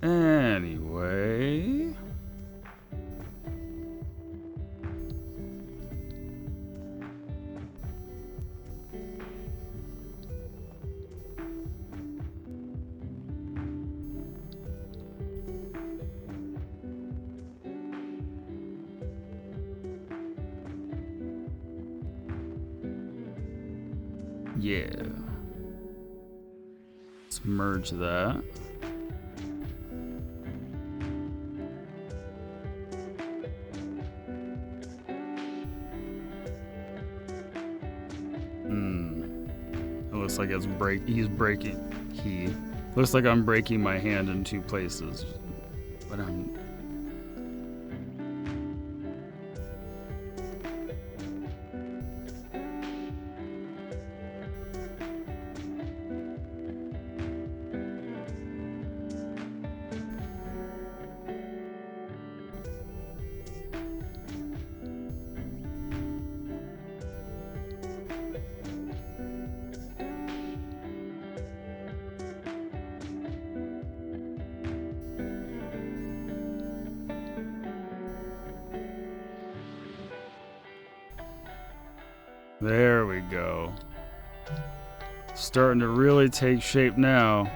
Anyway. Yeah. Let's merge that. It looks like it's looks like I'm breaking my hand in two places. But I'm There we go. Starting to really take shape now.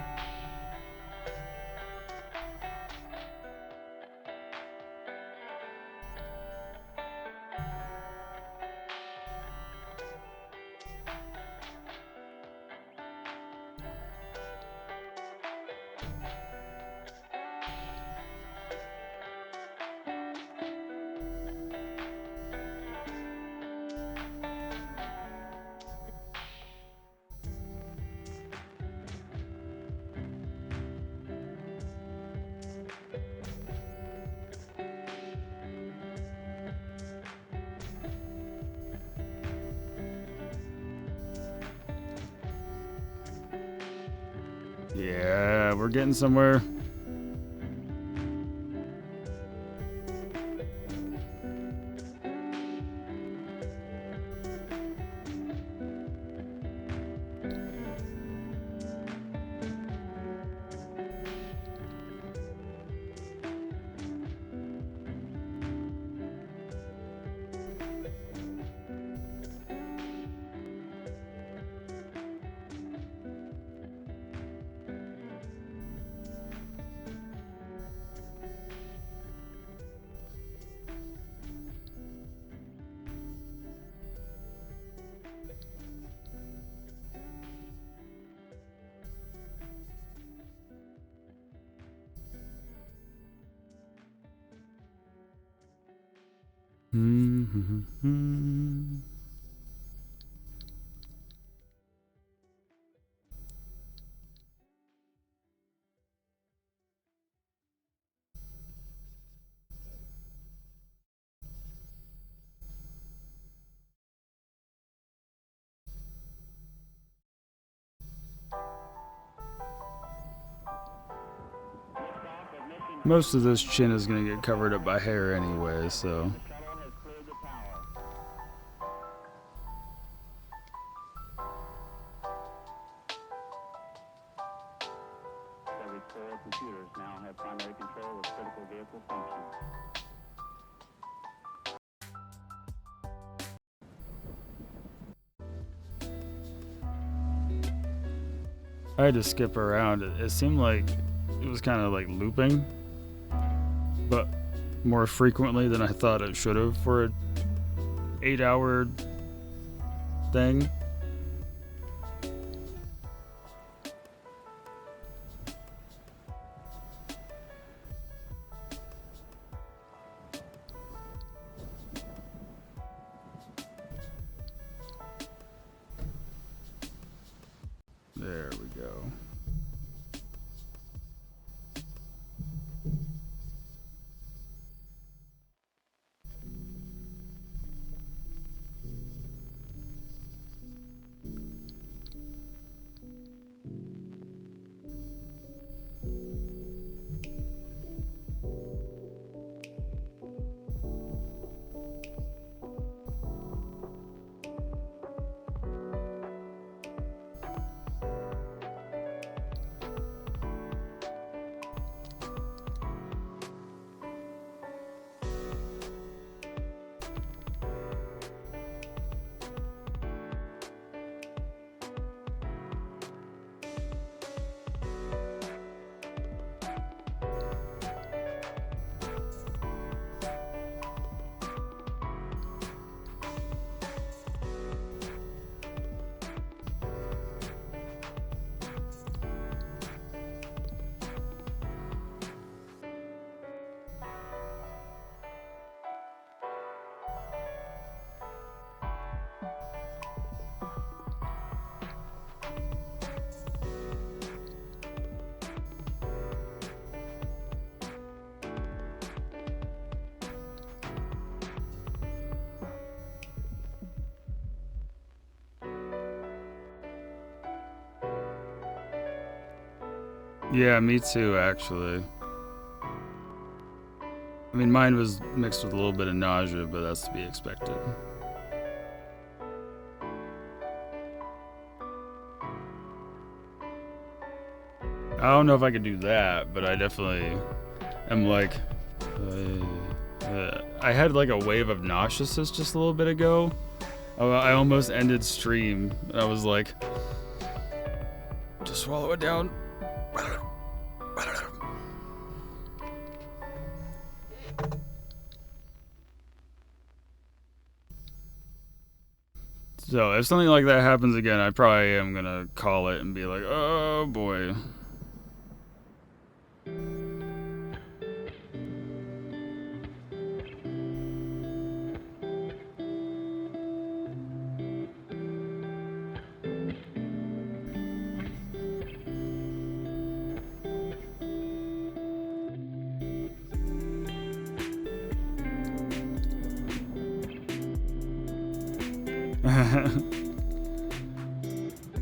Yeah, we're getting somewhere. Most of this chin is going to get covered up by hair anyway, so. The shuttle has cleared the tower. Every core computers now have primary control of critical vehicle functions. I had to skip around. It seemed like it was kind of like looping, but more frequently than I thought it should have for an 8-hour thing. There we go. Yeah, me too, actually. I mean, mine was mixed with a little bit of nausea, but that's to be expected. I don't know if I could do that, but I definitely am like... I had like a wave of nauseousness just a little bit ago, Oh, I almost ended stream. I was like, just swallow it down. So if something like that happens again, I probably am gonna call it and be like, oh boy.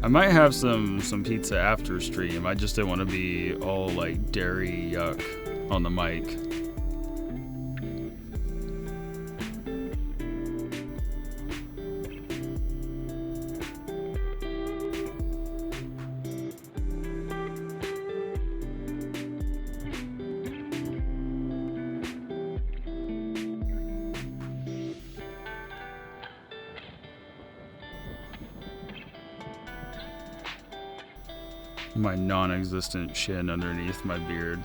I might have some pizza after stream. I just didn't want to be all like dairy yuck on the mic. My non-existent chin underneath my beard.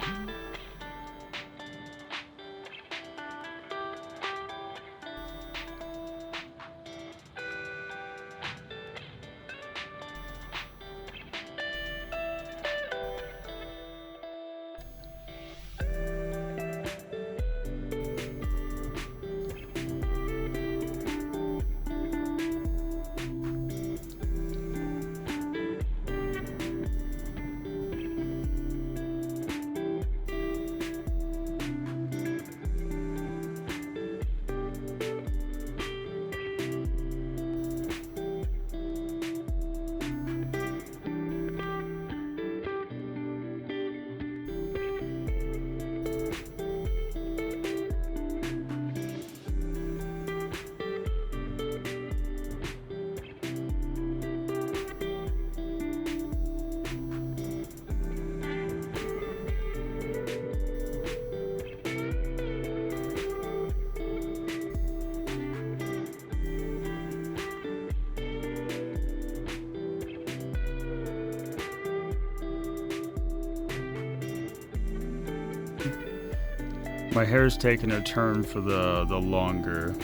My hair's taking a turn for the longer.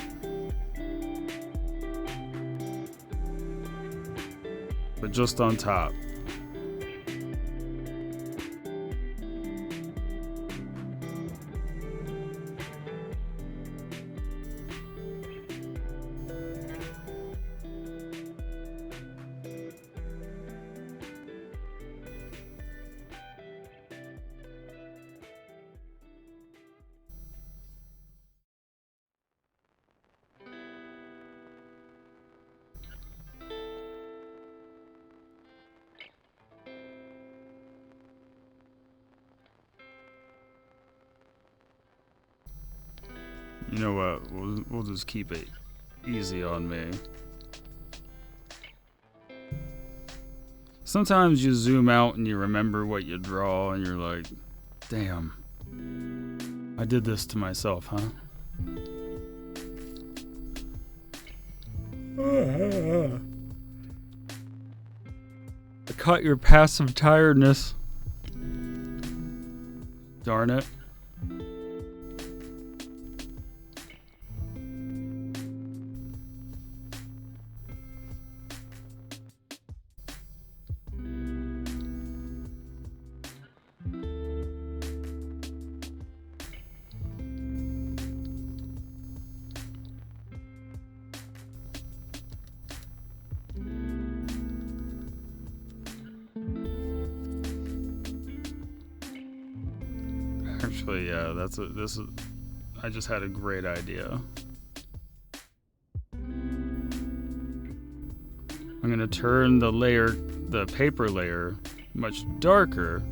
But just on top. You know what? We'll just keep it easy on me. Sometimes you zoom out and you remember what you draw and you're like, damn, I did this to myself, huh? I caught your passive tiredness. Darn it. Actually, yeah, I just had a great idea. I'm gonna turn the paper layer, much darker.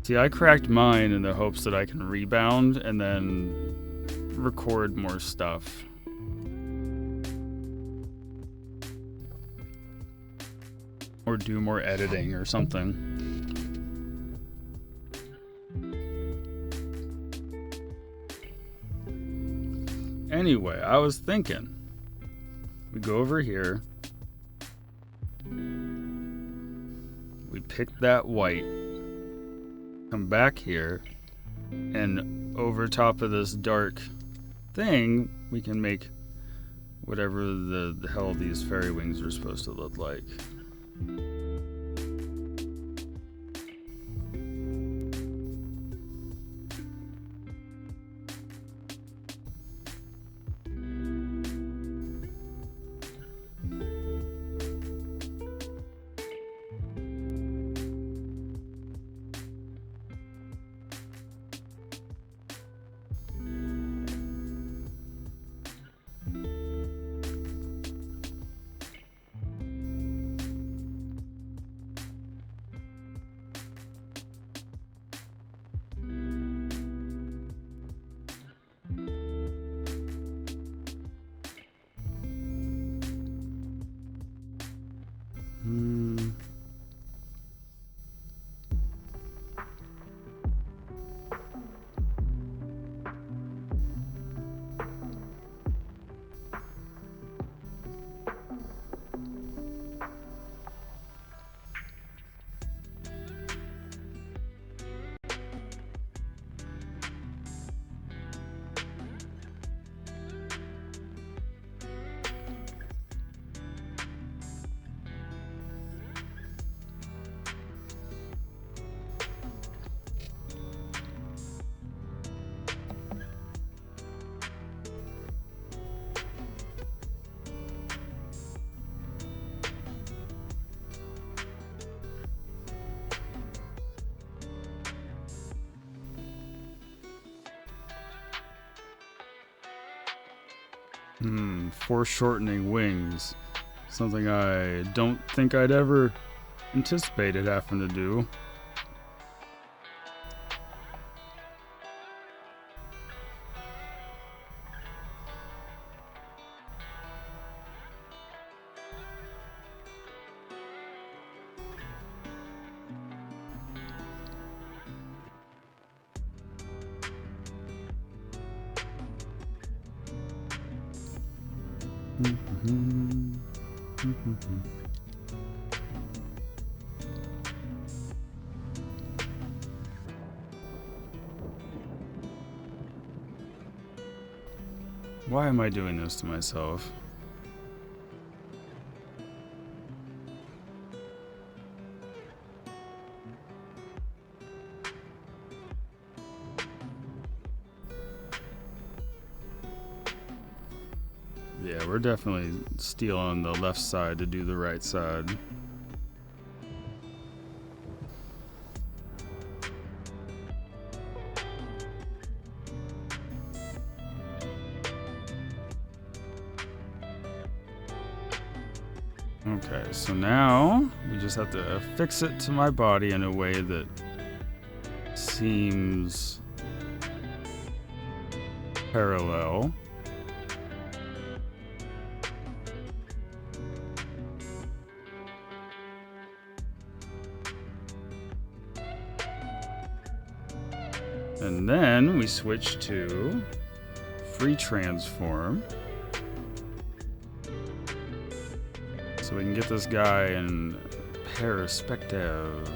See, I cracked mine in the hopes that I can rebound and then record more stuff. Or do more editing or something. Anyway, I was thinking, we go over here, we pick that white, come back here, and over top of this dark thing, we can make whatever the hell these fairy wings are supposed to look like. Foreshortening wings. Something I don't think I'd ever anticipated having to do. Why am I doing this to myself? Yeah, we're definitely stealing the left side to do the right side. Okay, so now we just have to affix it to my body in a way that seems parallel. And then we switch to free transform. So we can get this guy in perspective.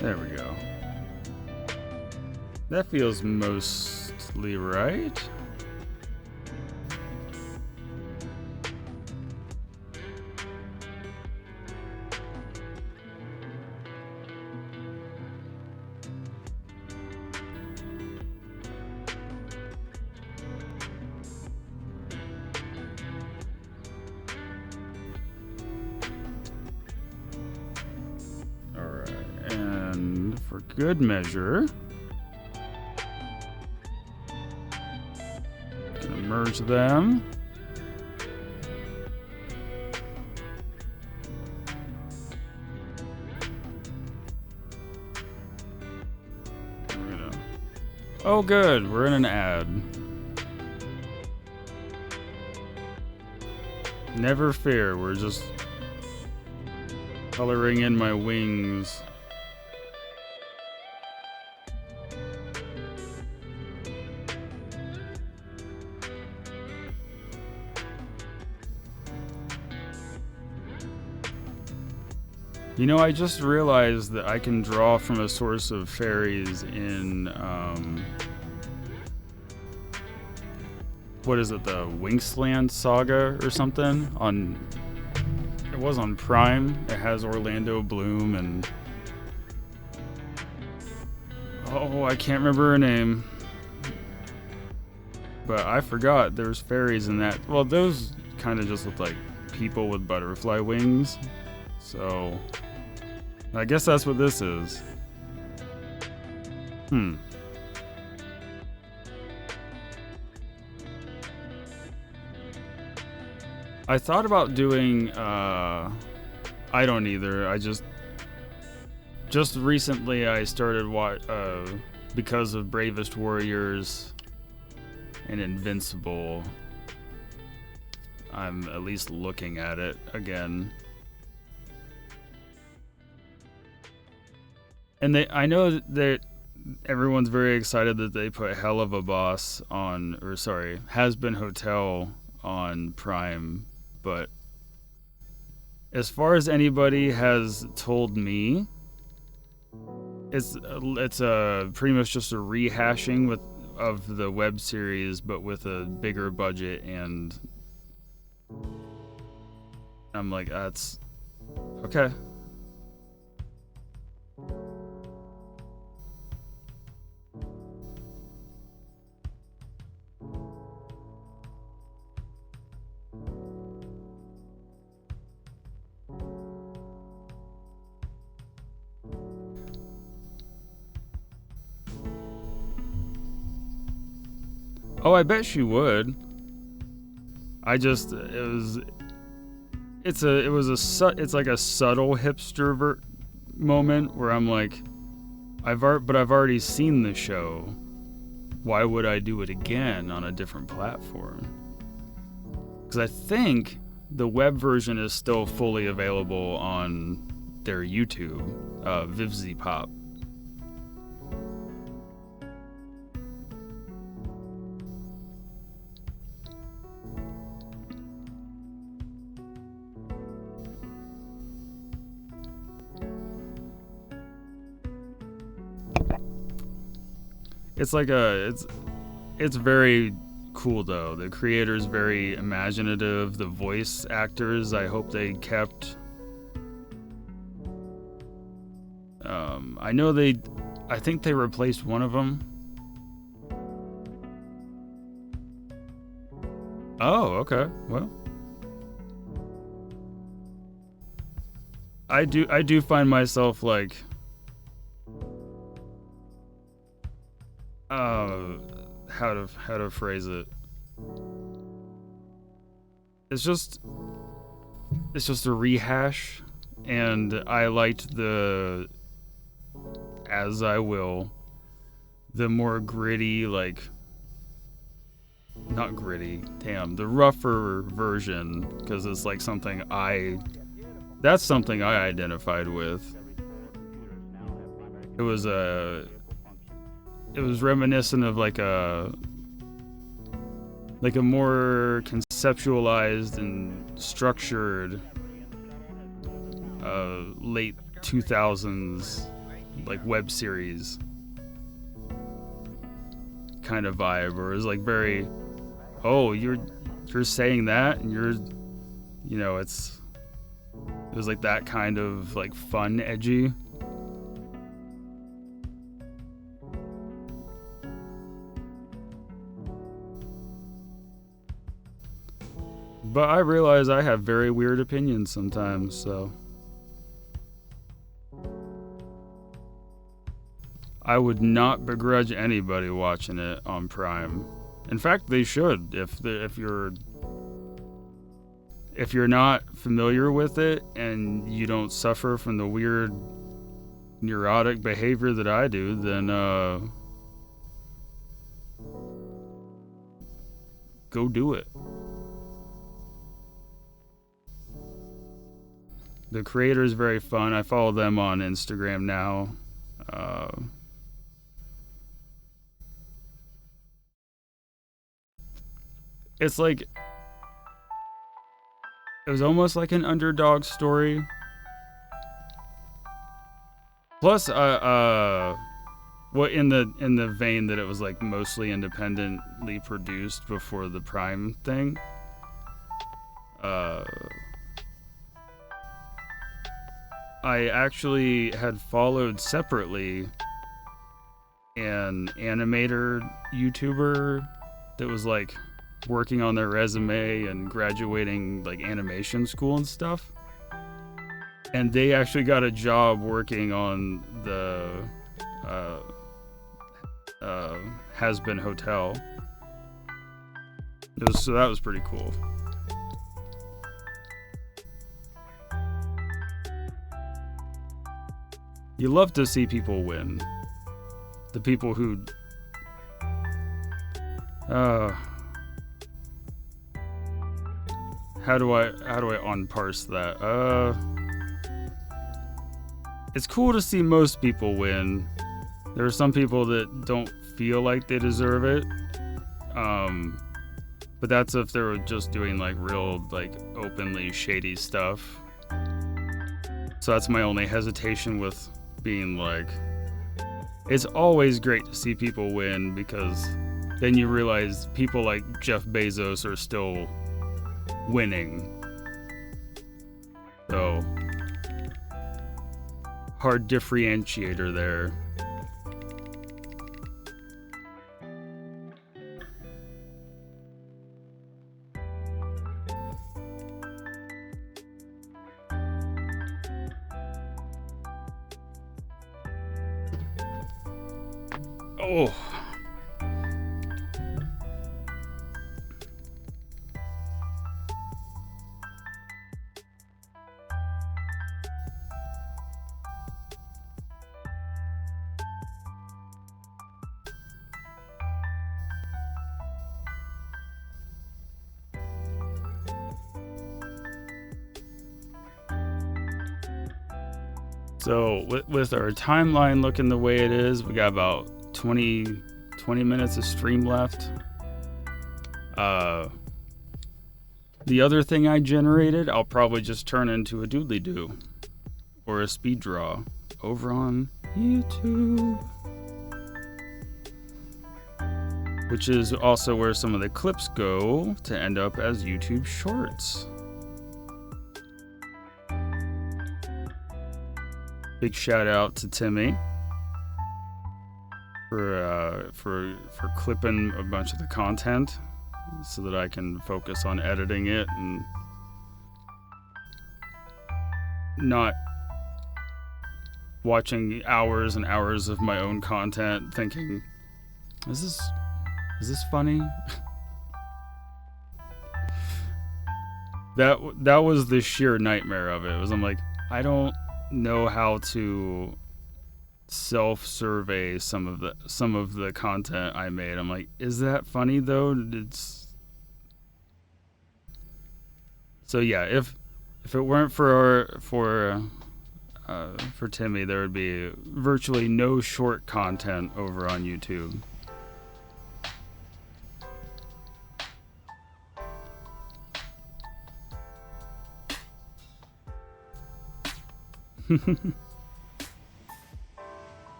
There we go. That feels mostly right. for good measure, gonna merge them. Oh good, we're in an ad. Never fear, we're just coloring in my wings. You know, I just realized that I can draw from a source of fairies in, what is it, the Winxland Saga or something? It was on Prime. It has Orlando Bloom and... Oh, I can't remember her name. But I forgot there's fairies in that. Well, those kind of just look like people with butterfly wings. So... I guess that's what this is. I thought about doing, I don't either. I just recently I started because of Bravest Warriors and Invincible. I'm at least looking at it again. And I know that everyone's very excited that they put Hell of a Boss on, or sorry, Has Been Hotel on Prime, but as far as anybody has told me, it's pretty much just a rehashing of the web series, but with a bigger budget, and I'm like, that's okay. Oh, I bet she would. It's like a subtle hipster moment where I'm like, I've already seen the show. Why would I do it again on a different platform? Because I think the web version is still fully available on their YouTube, Vivzy Pop. It's very cool though. The creator's very imaginative. The voice actors, I hope they kept. I think they replaced one of them. Oh, okay. Well, I do find myself like, how to phrase it. It's just a rehash, and I liked the As I Will, the more gritty, like, not gritty, damn, the rougher version, because it's like that's something I identified with. It was reminiscent of like a more conceptualized and structured late 2000s like web series kind of vibe, where it was like very, oh, you're saying that, and it was like that kind of like fun, edgy. But I realize I have very weird opinions sometimes, so. I would not begrudge anybody watching it on Prime. In fact, they should. If you're not familiar with it and you don't suffer from the weird neurotic behavior that I do, then go do it. The creator is very fun. I follow them on Instagram now. It's like, it was almost like an underdog story. Plus, what in the vein that it was like mostly independently produced before the Prime thing. I actually had followed separately an animator YouTuber that was like working on their resume and graduating like animation school and stuff. And they actually got a job working on the Has-Been Hotel. So that was pretty cool. You love to see people win. The people who how do I unparse that? It's cool to see most people win. There are some people that don't feel like they deserve it. But that's if they're just doing like real, like openly shady stuff. So that's my only hesitation with being like, it's always great to see people win, because then you realize people like Jeff Bezos are still winning. So, hard differentiator there. Oh. So with our timeline looking the way it is, we got about 20 minutes of stream left. The other thing I generated, I'll probably just turn into a doodly-doo or a speed draw over on YouTube, which is also where some of the clips go to end up as YouTube shorts. Big shout out to Timmy for clipping a bunch of the content so that I can focus on editing it and not watching hours and hours of my own content thinking, is this funny? That was the sheer nightmare of it. I'm like, I don't know how to self-survey some of the content I made. I'm like, is that funny though? So yeah, if it weren't for Timmy, there would be virtually no short content over on YouTube.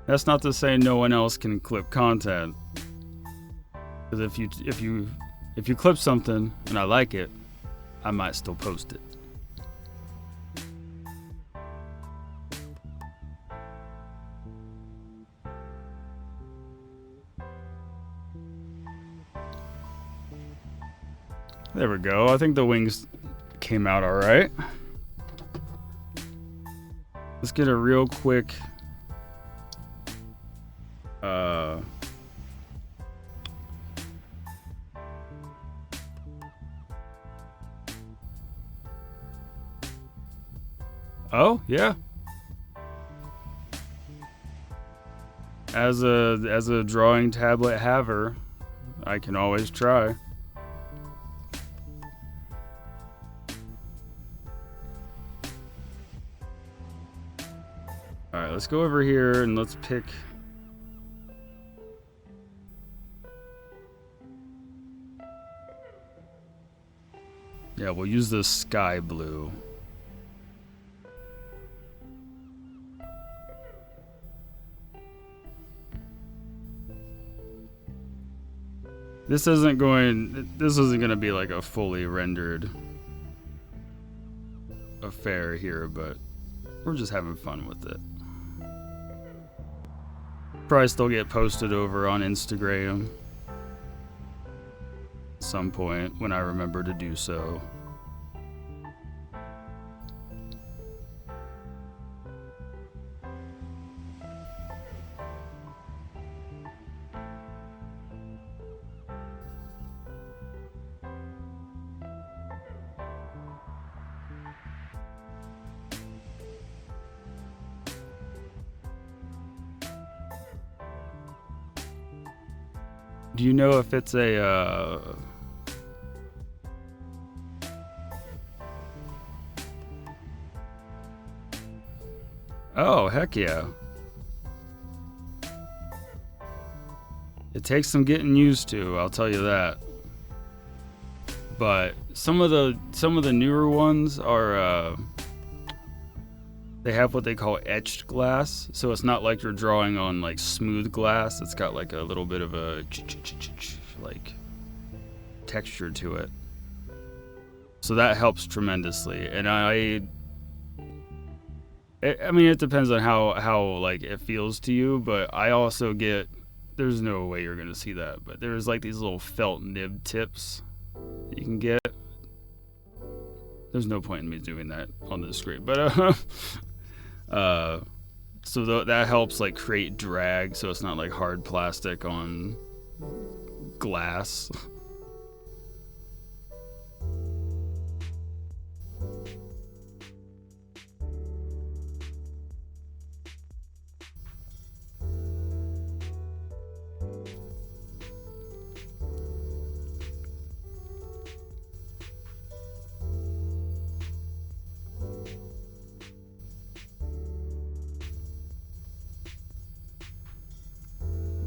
That's not to say no one else can clip content. Because if you clip something and I like it, I might still post it. There we go. I think the wings came out all right. Let's get a real quick oh, yeah. As a drawing tablet haver, I can always try. All right, let's go over here and let's pick. Yeah, we'll use the sky blue. This isn't going to be like a fully rendered affair here, but we're just having fun with it. Probably still get posted over on Instagram at some point when I remember to do so. Do you know if it's a oh, heck yeah. It takes some getting used to, I'll tell you that. But some of the newer ones are they have what they call etched glass, so it's not like you're drawing on like smooth glass. It's got like a little bit of a like texture to it. So that helps tremendously. And I mean, it depends on how like it feels to you, but I also get, there's no way you're gonna see that, but there's like these little felt nib tips that you can get. There's no point in me doing that on the screen, but so that helps like create drag, so it's not like hard plastic on glass.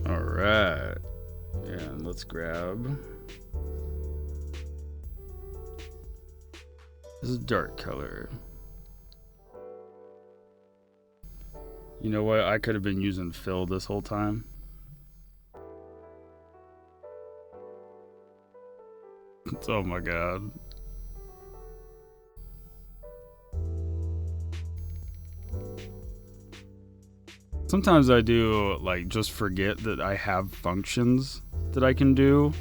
All right, and let's grab. This is dark color. You know what? I could have been using fill this whole time. Oh my god. Sometimes I do like just forget that I have functions that I can do.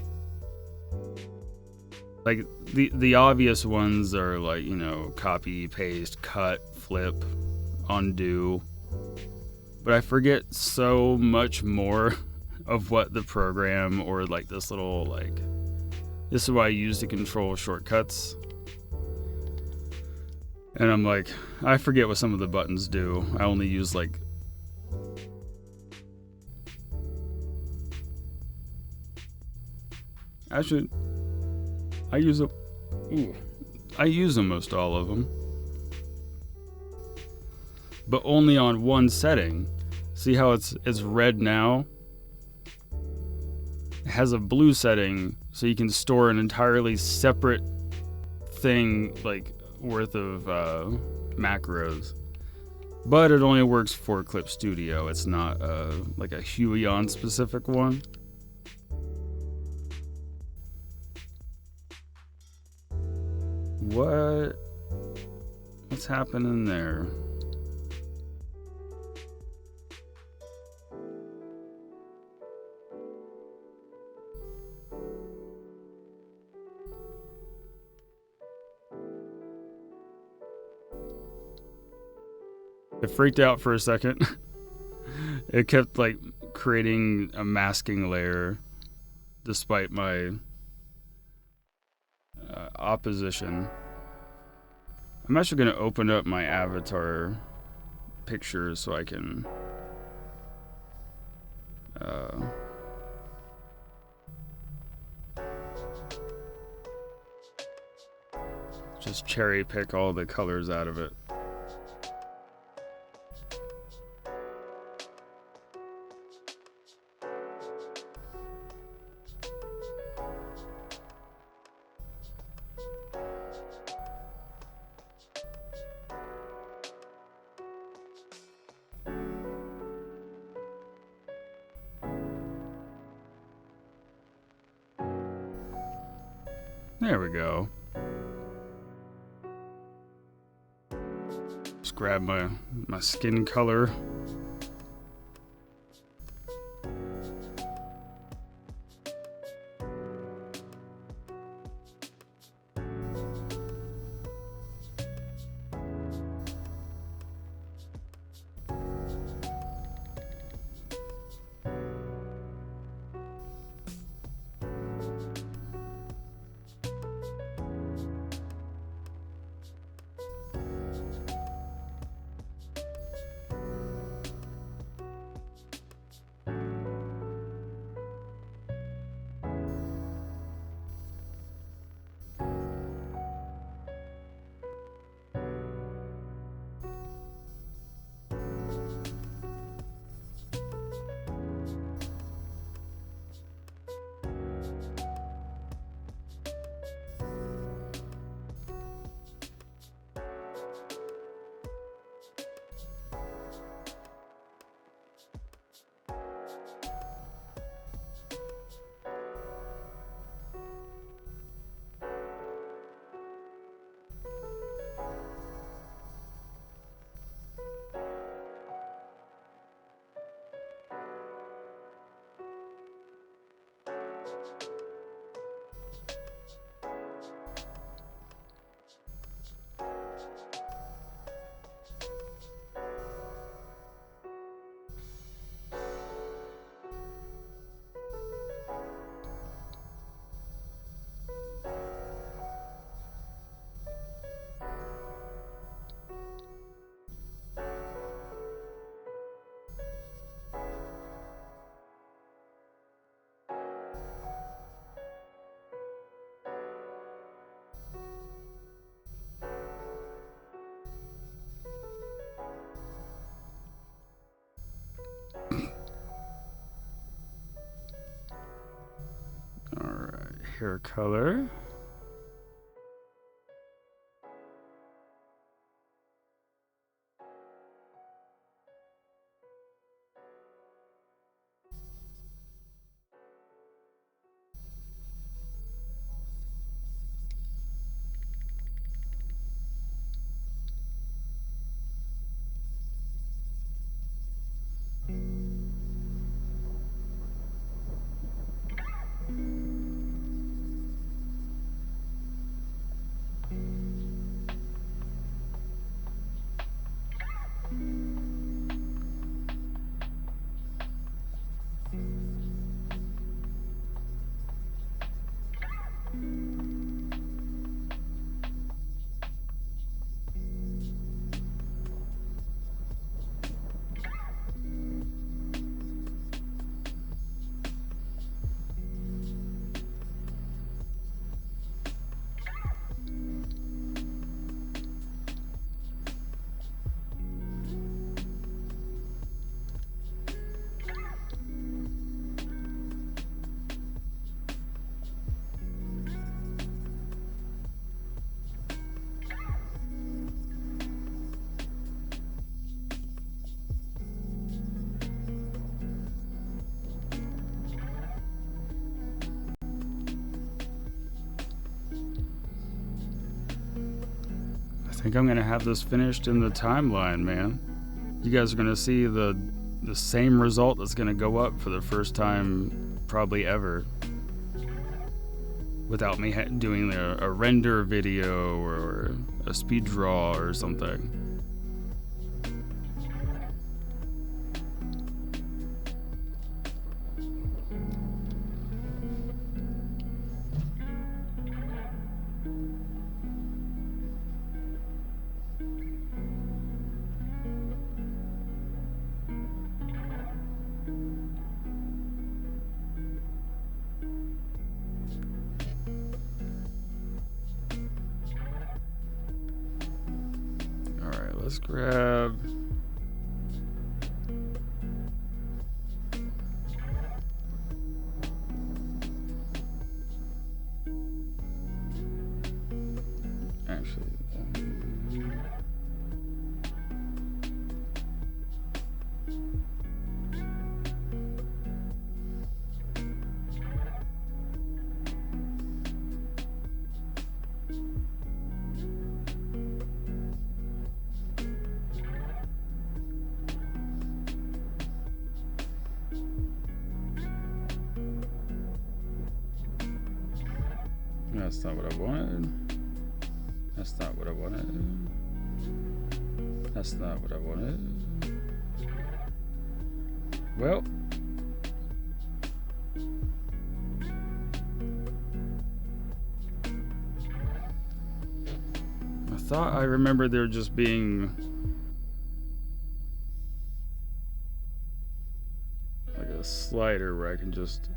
Like the obvious ones are like, you know, copy, paste, cut, flip, undo. But I forget so much more of what the program or like this little like, this is what I use to control shortcuts. And I'm like, I forget what some of the buttons do. I only use like actually, I use most all of them, but only on one setting. See how it's red now? It has a blue setting, so you can store an entirely separate thing like worth of macros. But it only works for Clip Studio. It's not like a Huion specific one. What's happening there? It freaked out for a second. It kept like creating a masking layer despite my opposition. I'm actually going to open up my avatar pictures so I can just cherry pick all the colors out of it. There we go. Just grab my skin color. Alright, hair color. I think I'm gonna have this finished in the timeline, man. You guys are gonna see the same result that's gonna go up for the first time probably ever, without me doing a render video or a speed draw or something. let's grab. Actually, that's not what I wanted. That's not what I wanted. That's not what I wanted. Well. I thought I remembered there just being like a slider where I can just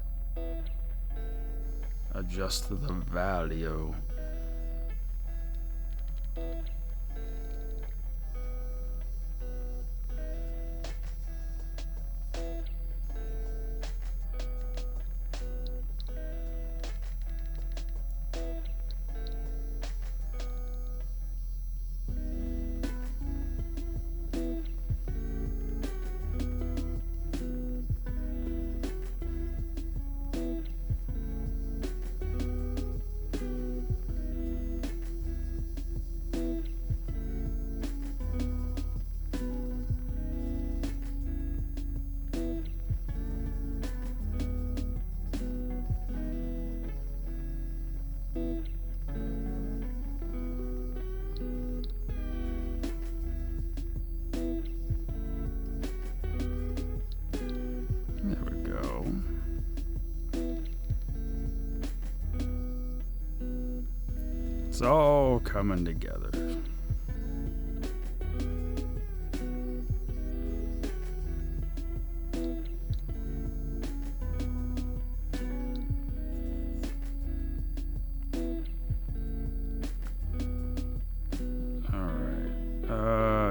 adjust the value. There we go. It's all coming together.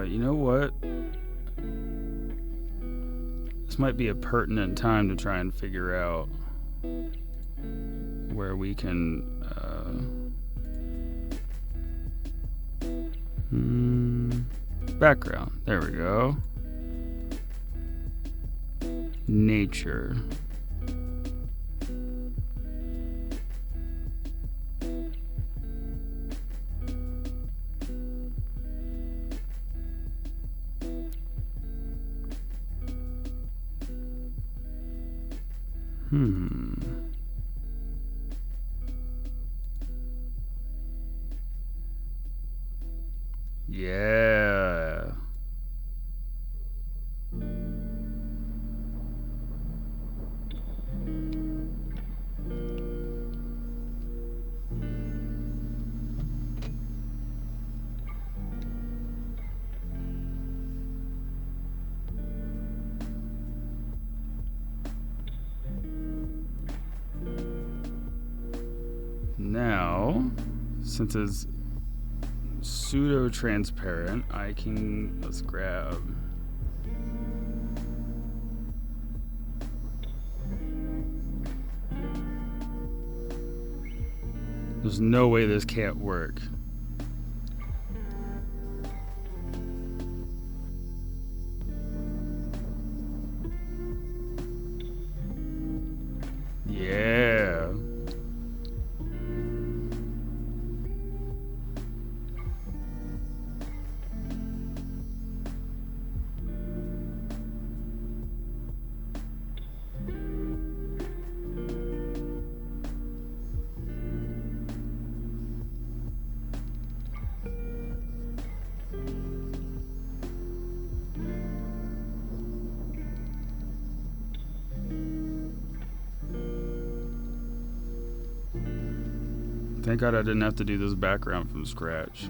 You know what? This might be a pertinent time to try and figure out where we can background. There we go. Nature. Yeah. Now, since it's pseudo-transparent, I can, let's grab. There's no way this can't work. Yeah. Thank God I didn't have to do this background from scratch.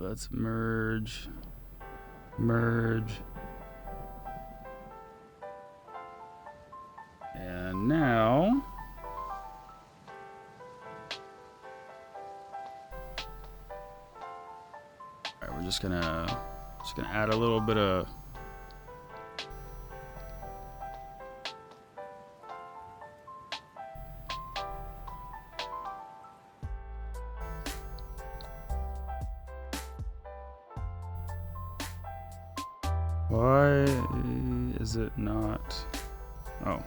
Alright, let's merge. Merge. And now... Alright, we're just gonna add a little bit of... Why is it not? Oh.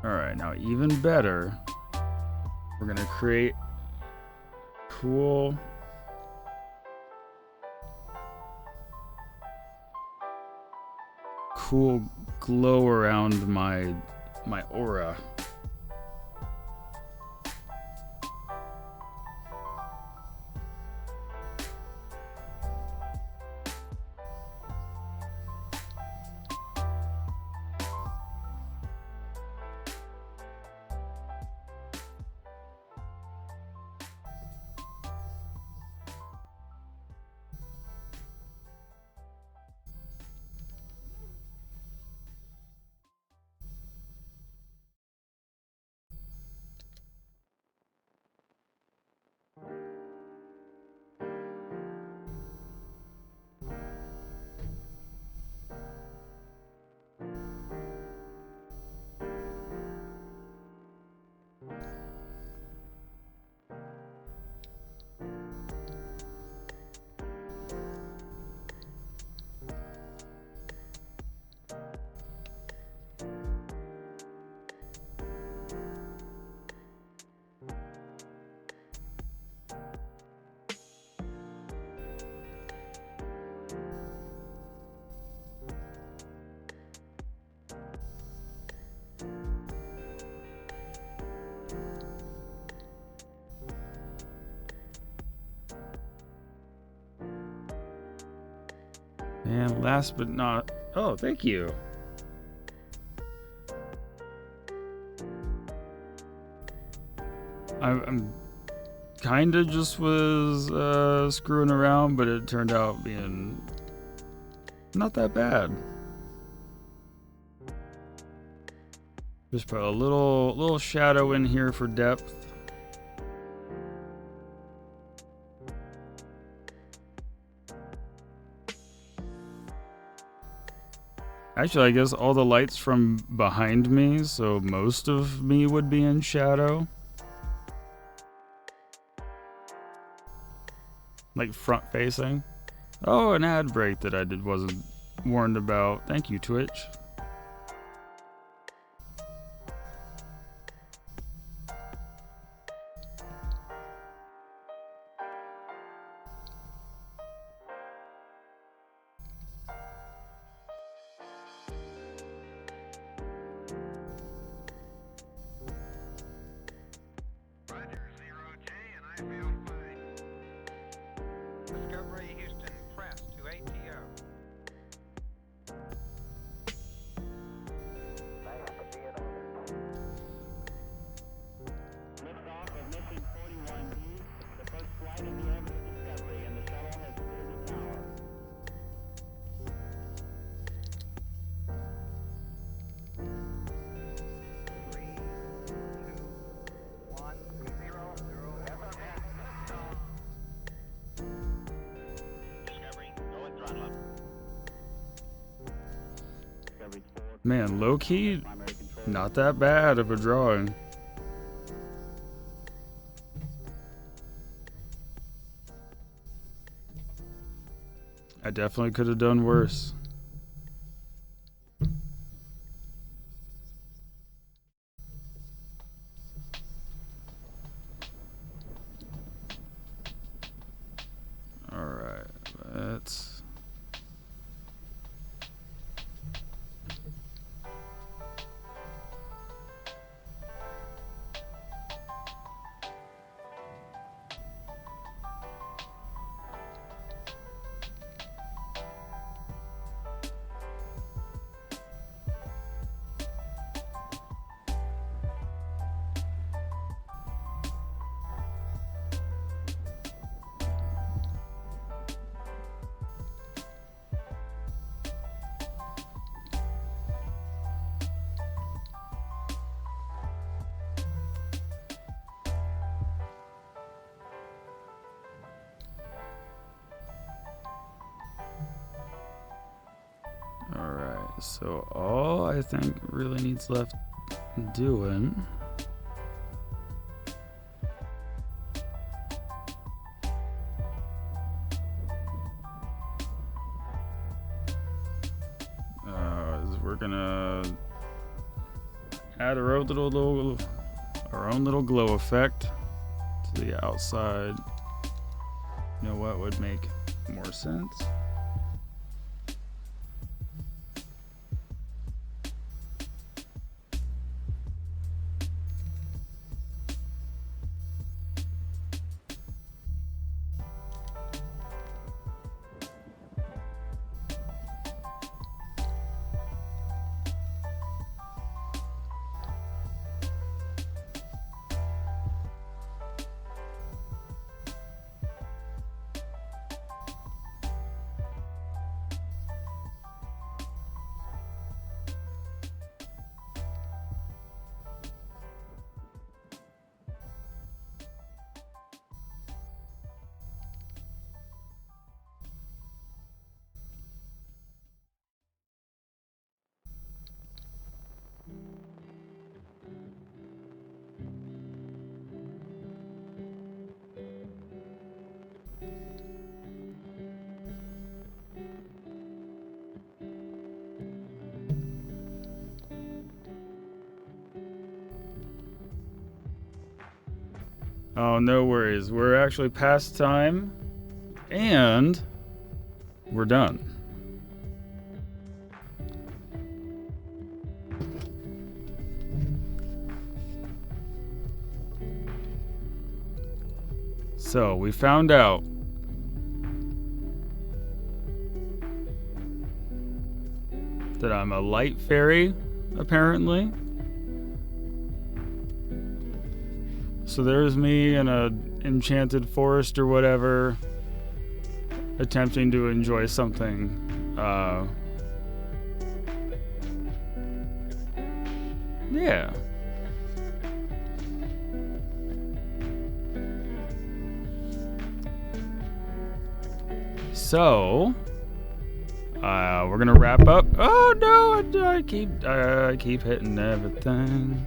Alright, now even better, we're gonna create cool glow around my aura. And last but not... Oh, thank you. I'm kind of just was screwing around, but it turned out being not that bad. Just put a little shadow in here for depth. Actually, I guess all the lights from behind me, so most of me would be in shadow. Like front facing. Oh, an ad break that I wasn't warned about. Thank you, Twitch. Discovery Houston, press to ATO. Liftoff of Mission 41D, the first flight in the orbit of Discovery, and the shuttle has cleared the tower. Discovery's forward. Man, low key, Primary control. not that bad of a drawing. I definitely could have done worse. So all I think really needs left doing is we're gonna add our own little glow effect to the outside. You know what would make more sense? Oh, no worries. We're actually past time, and we're done. So, we found out that I'm a light fairy, apparently. So there's me in a enchanted forest or whatever, attempting to enjoy something. Yeah. So, we're gonna wrap up. Oh no! I keep hitting everything.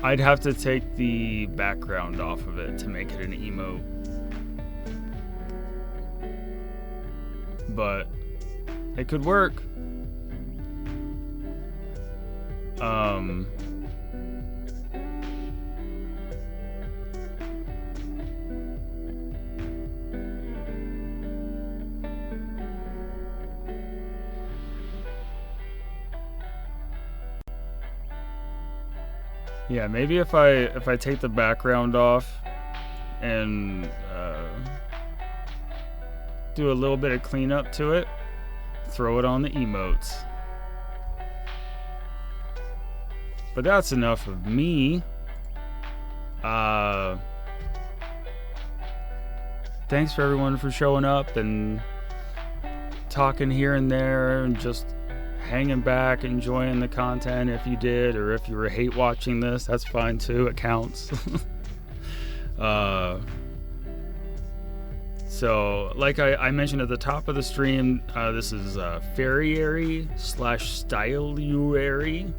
I'd have to take the background off of it to make it an emote. But it could work. Yeah, maybe if I take the background off and do a little bit of cleanup to it, throw it on the emotes. But that's enough of me. Thanks for everyone for showing up and talking here and there and just hanging back, enjoying the content if you did, or if you were hate watching this, that's fine too, it counts. So, like I mentioned at the top of the stream, this is Fairy / Styluary.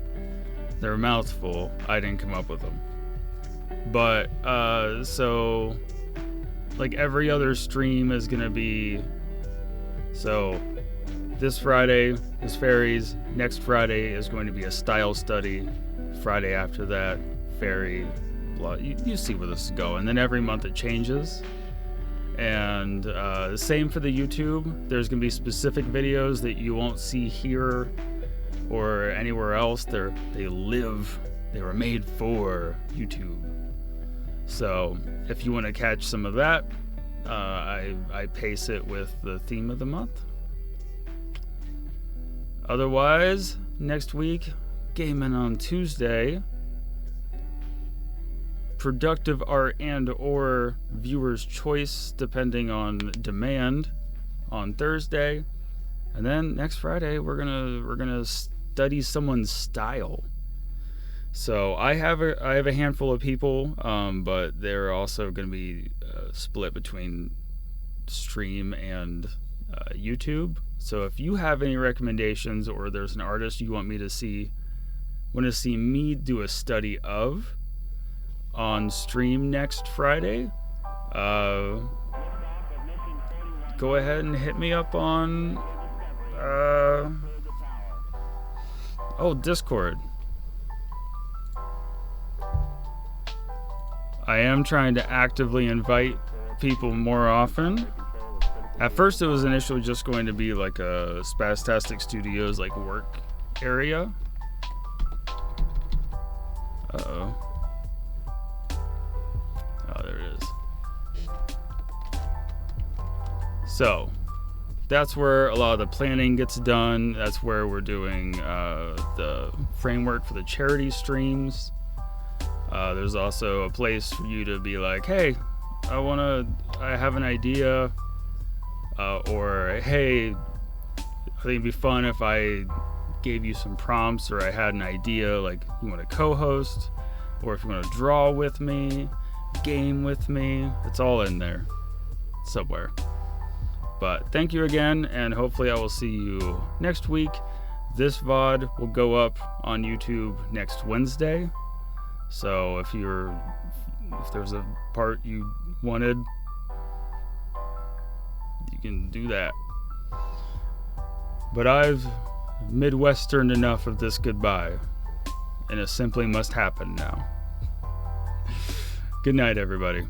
They're a mouthful. I didn't come up with them. But, so, like every other stream is gonna be, so, this Friday is Fairies. Next Friday is going to be a style study. Friday after that, Fairy. Blah. You see where this is going. And then every month it changes. And the same for the YouTube. There's going to be specific videos that you won't see here or anywhere else. They were made for YouTube. So if you want to catch some of that, I pace it with the theme of the month. Otherwise, next week, gaming on Tuesday, productive art and or viewer's choice depending on demand on Thursday, and then next Friday we're gonna study someone's style. So I have a handful of people, but they're also gonna be split between stream and YouTube. So if you have any recommendations, or there's an artist you want to see me do a study of on stream next Friday, go ahead and hit me up on Discord. I am trying to actively invite people more often. At first it was initially just going to be like a Spastastic Studios like work area. Uh-oh. Oh, there it is. So, that's where a lot of the planning gets done. That's where we're doing the framework for the charity streams. There's also a place for you to be like, hey, I have an idea, or hey, I think it'd be fun if I gave you some prompts, or I had an idea, like you want to co-host, or if you want to draw with me, game with me. It's all in there somewhere. But thank you again, and hopefully I will see you next week. This VOD will go up on YouTube next Wednesday. So if there's a part you wanted, you can do that. But I've Midwesterned enough of this goodbye, and it simply must happen now. Good night, everybody.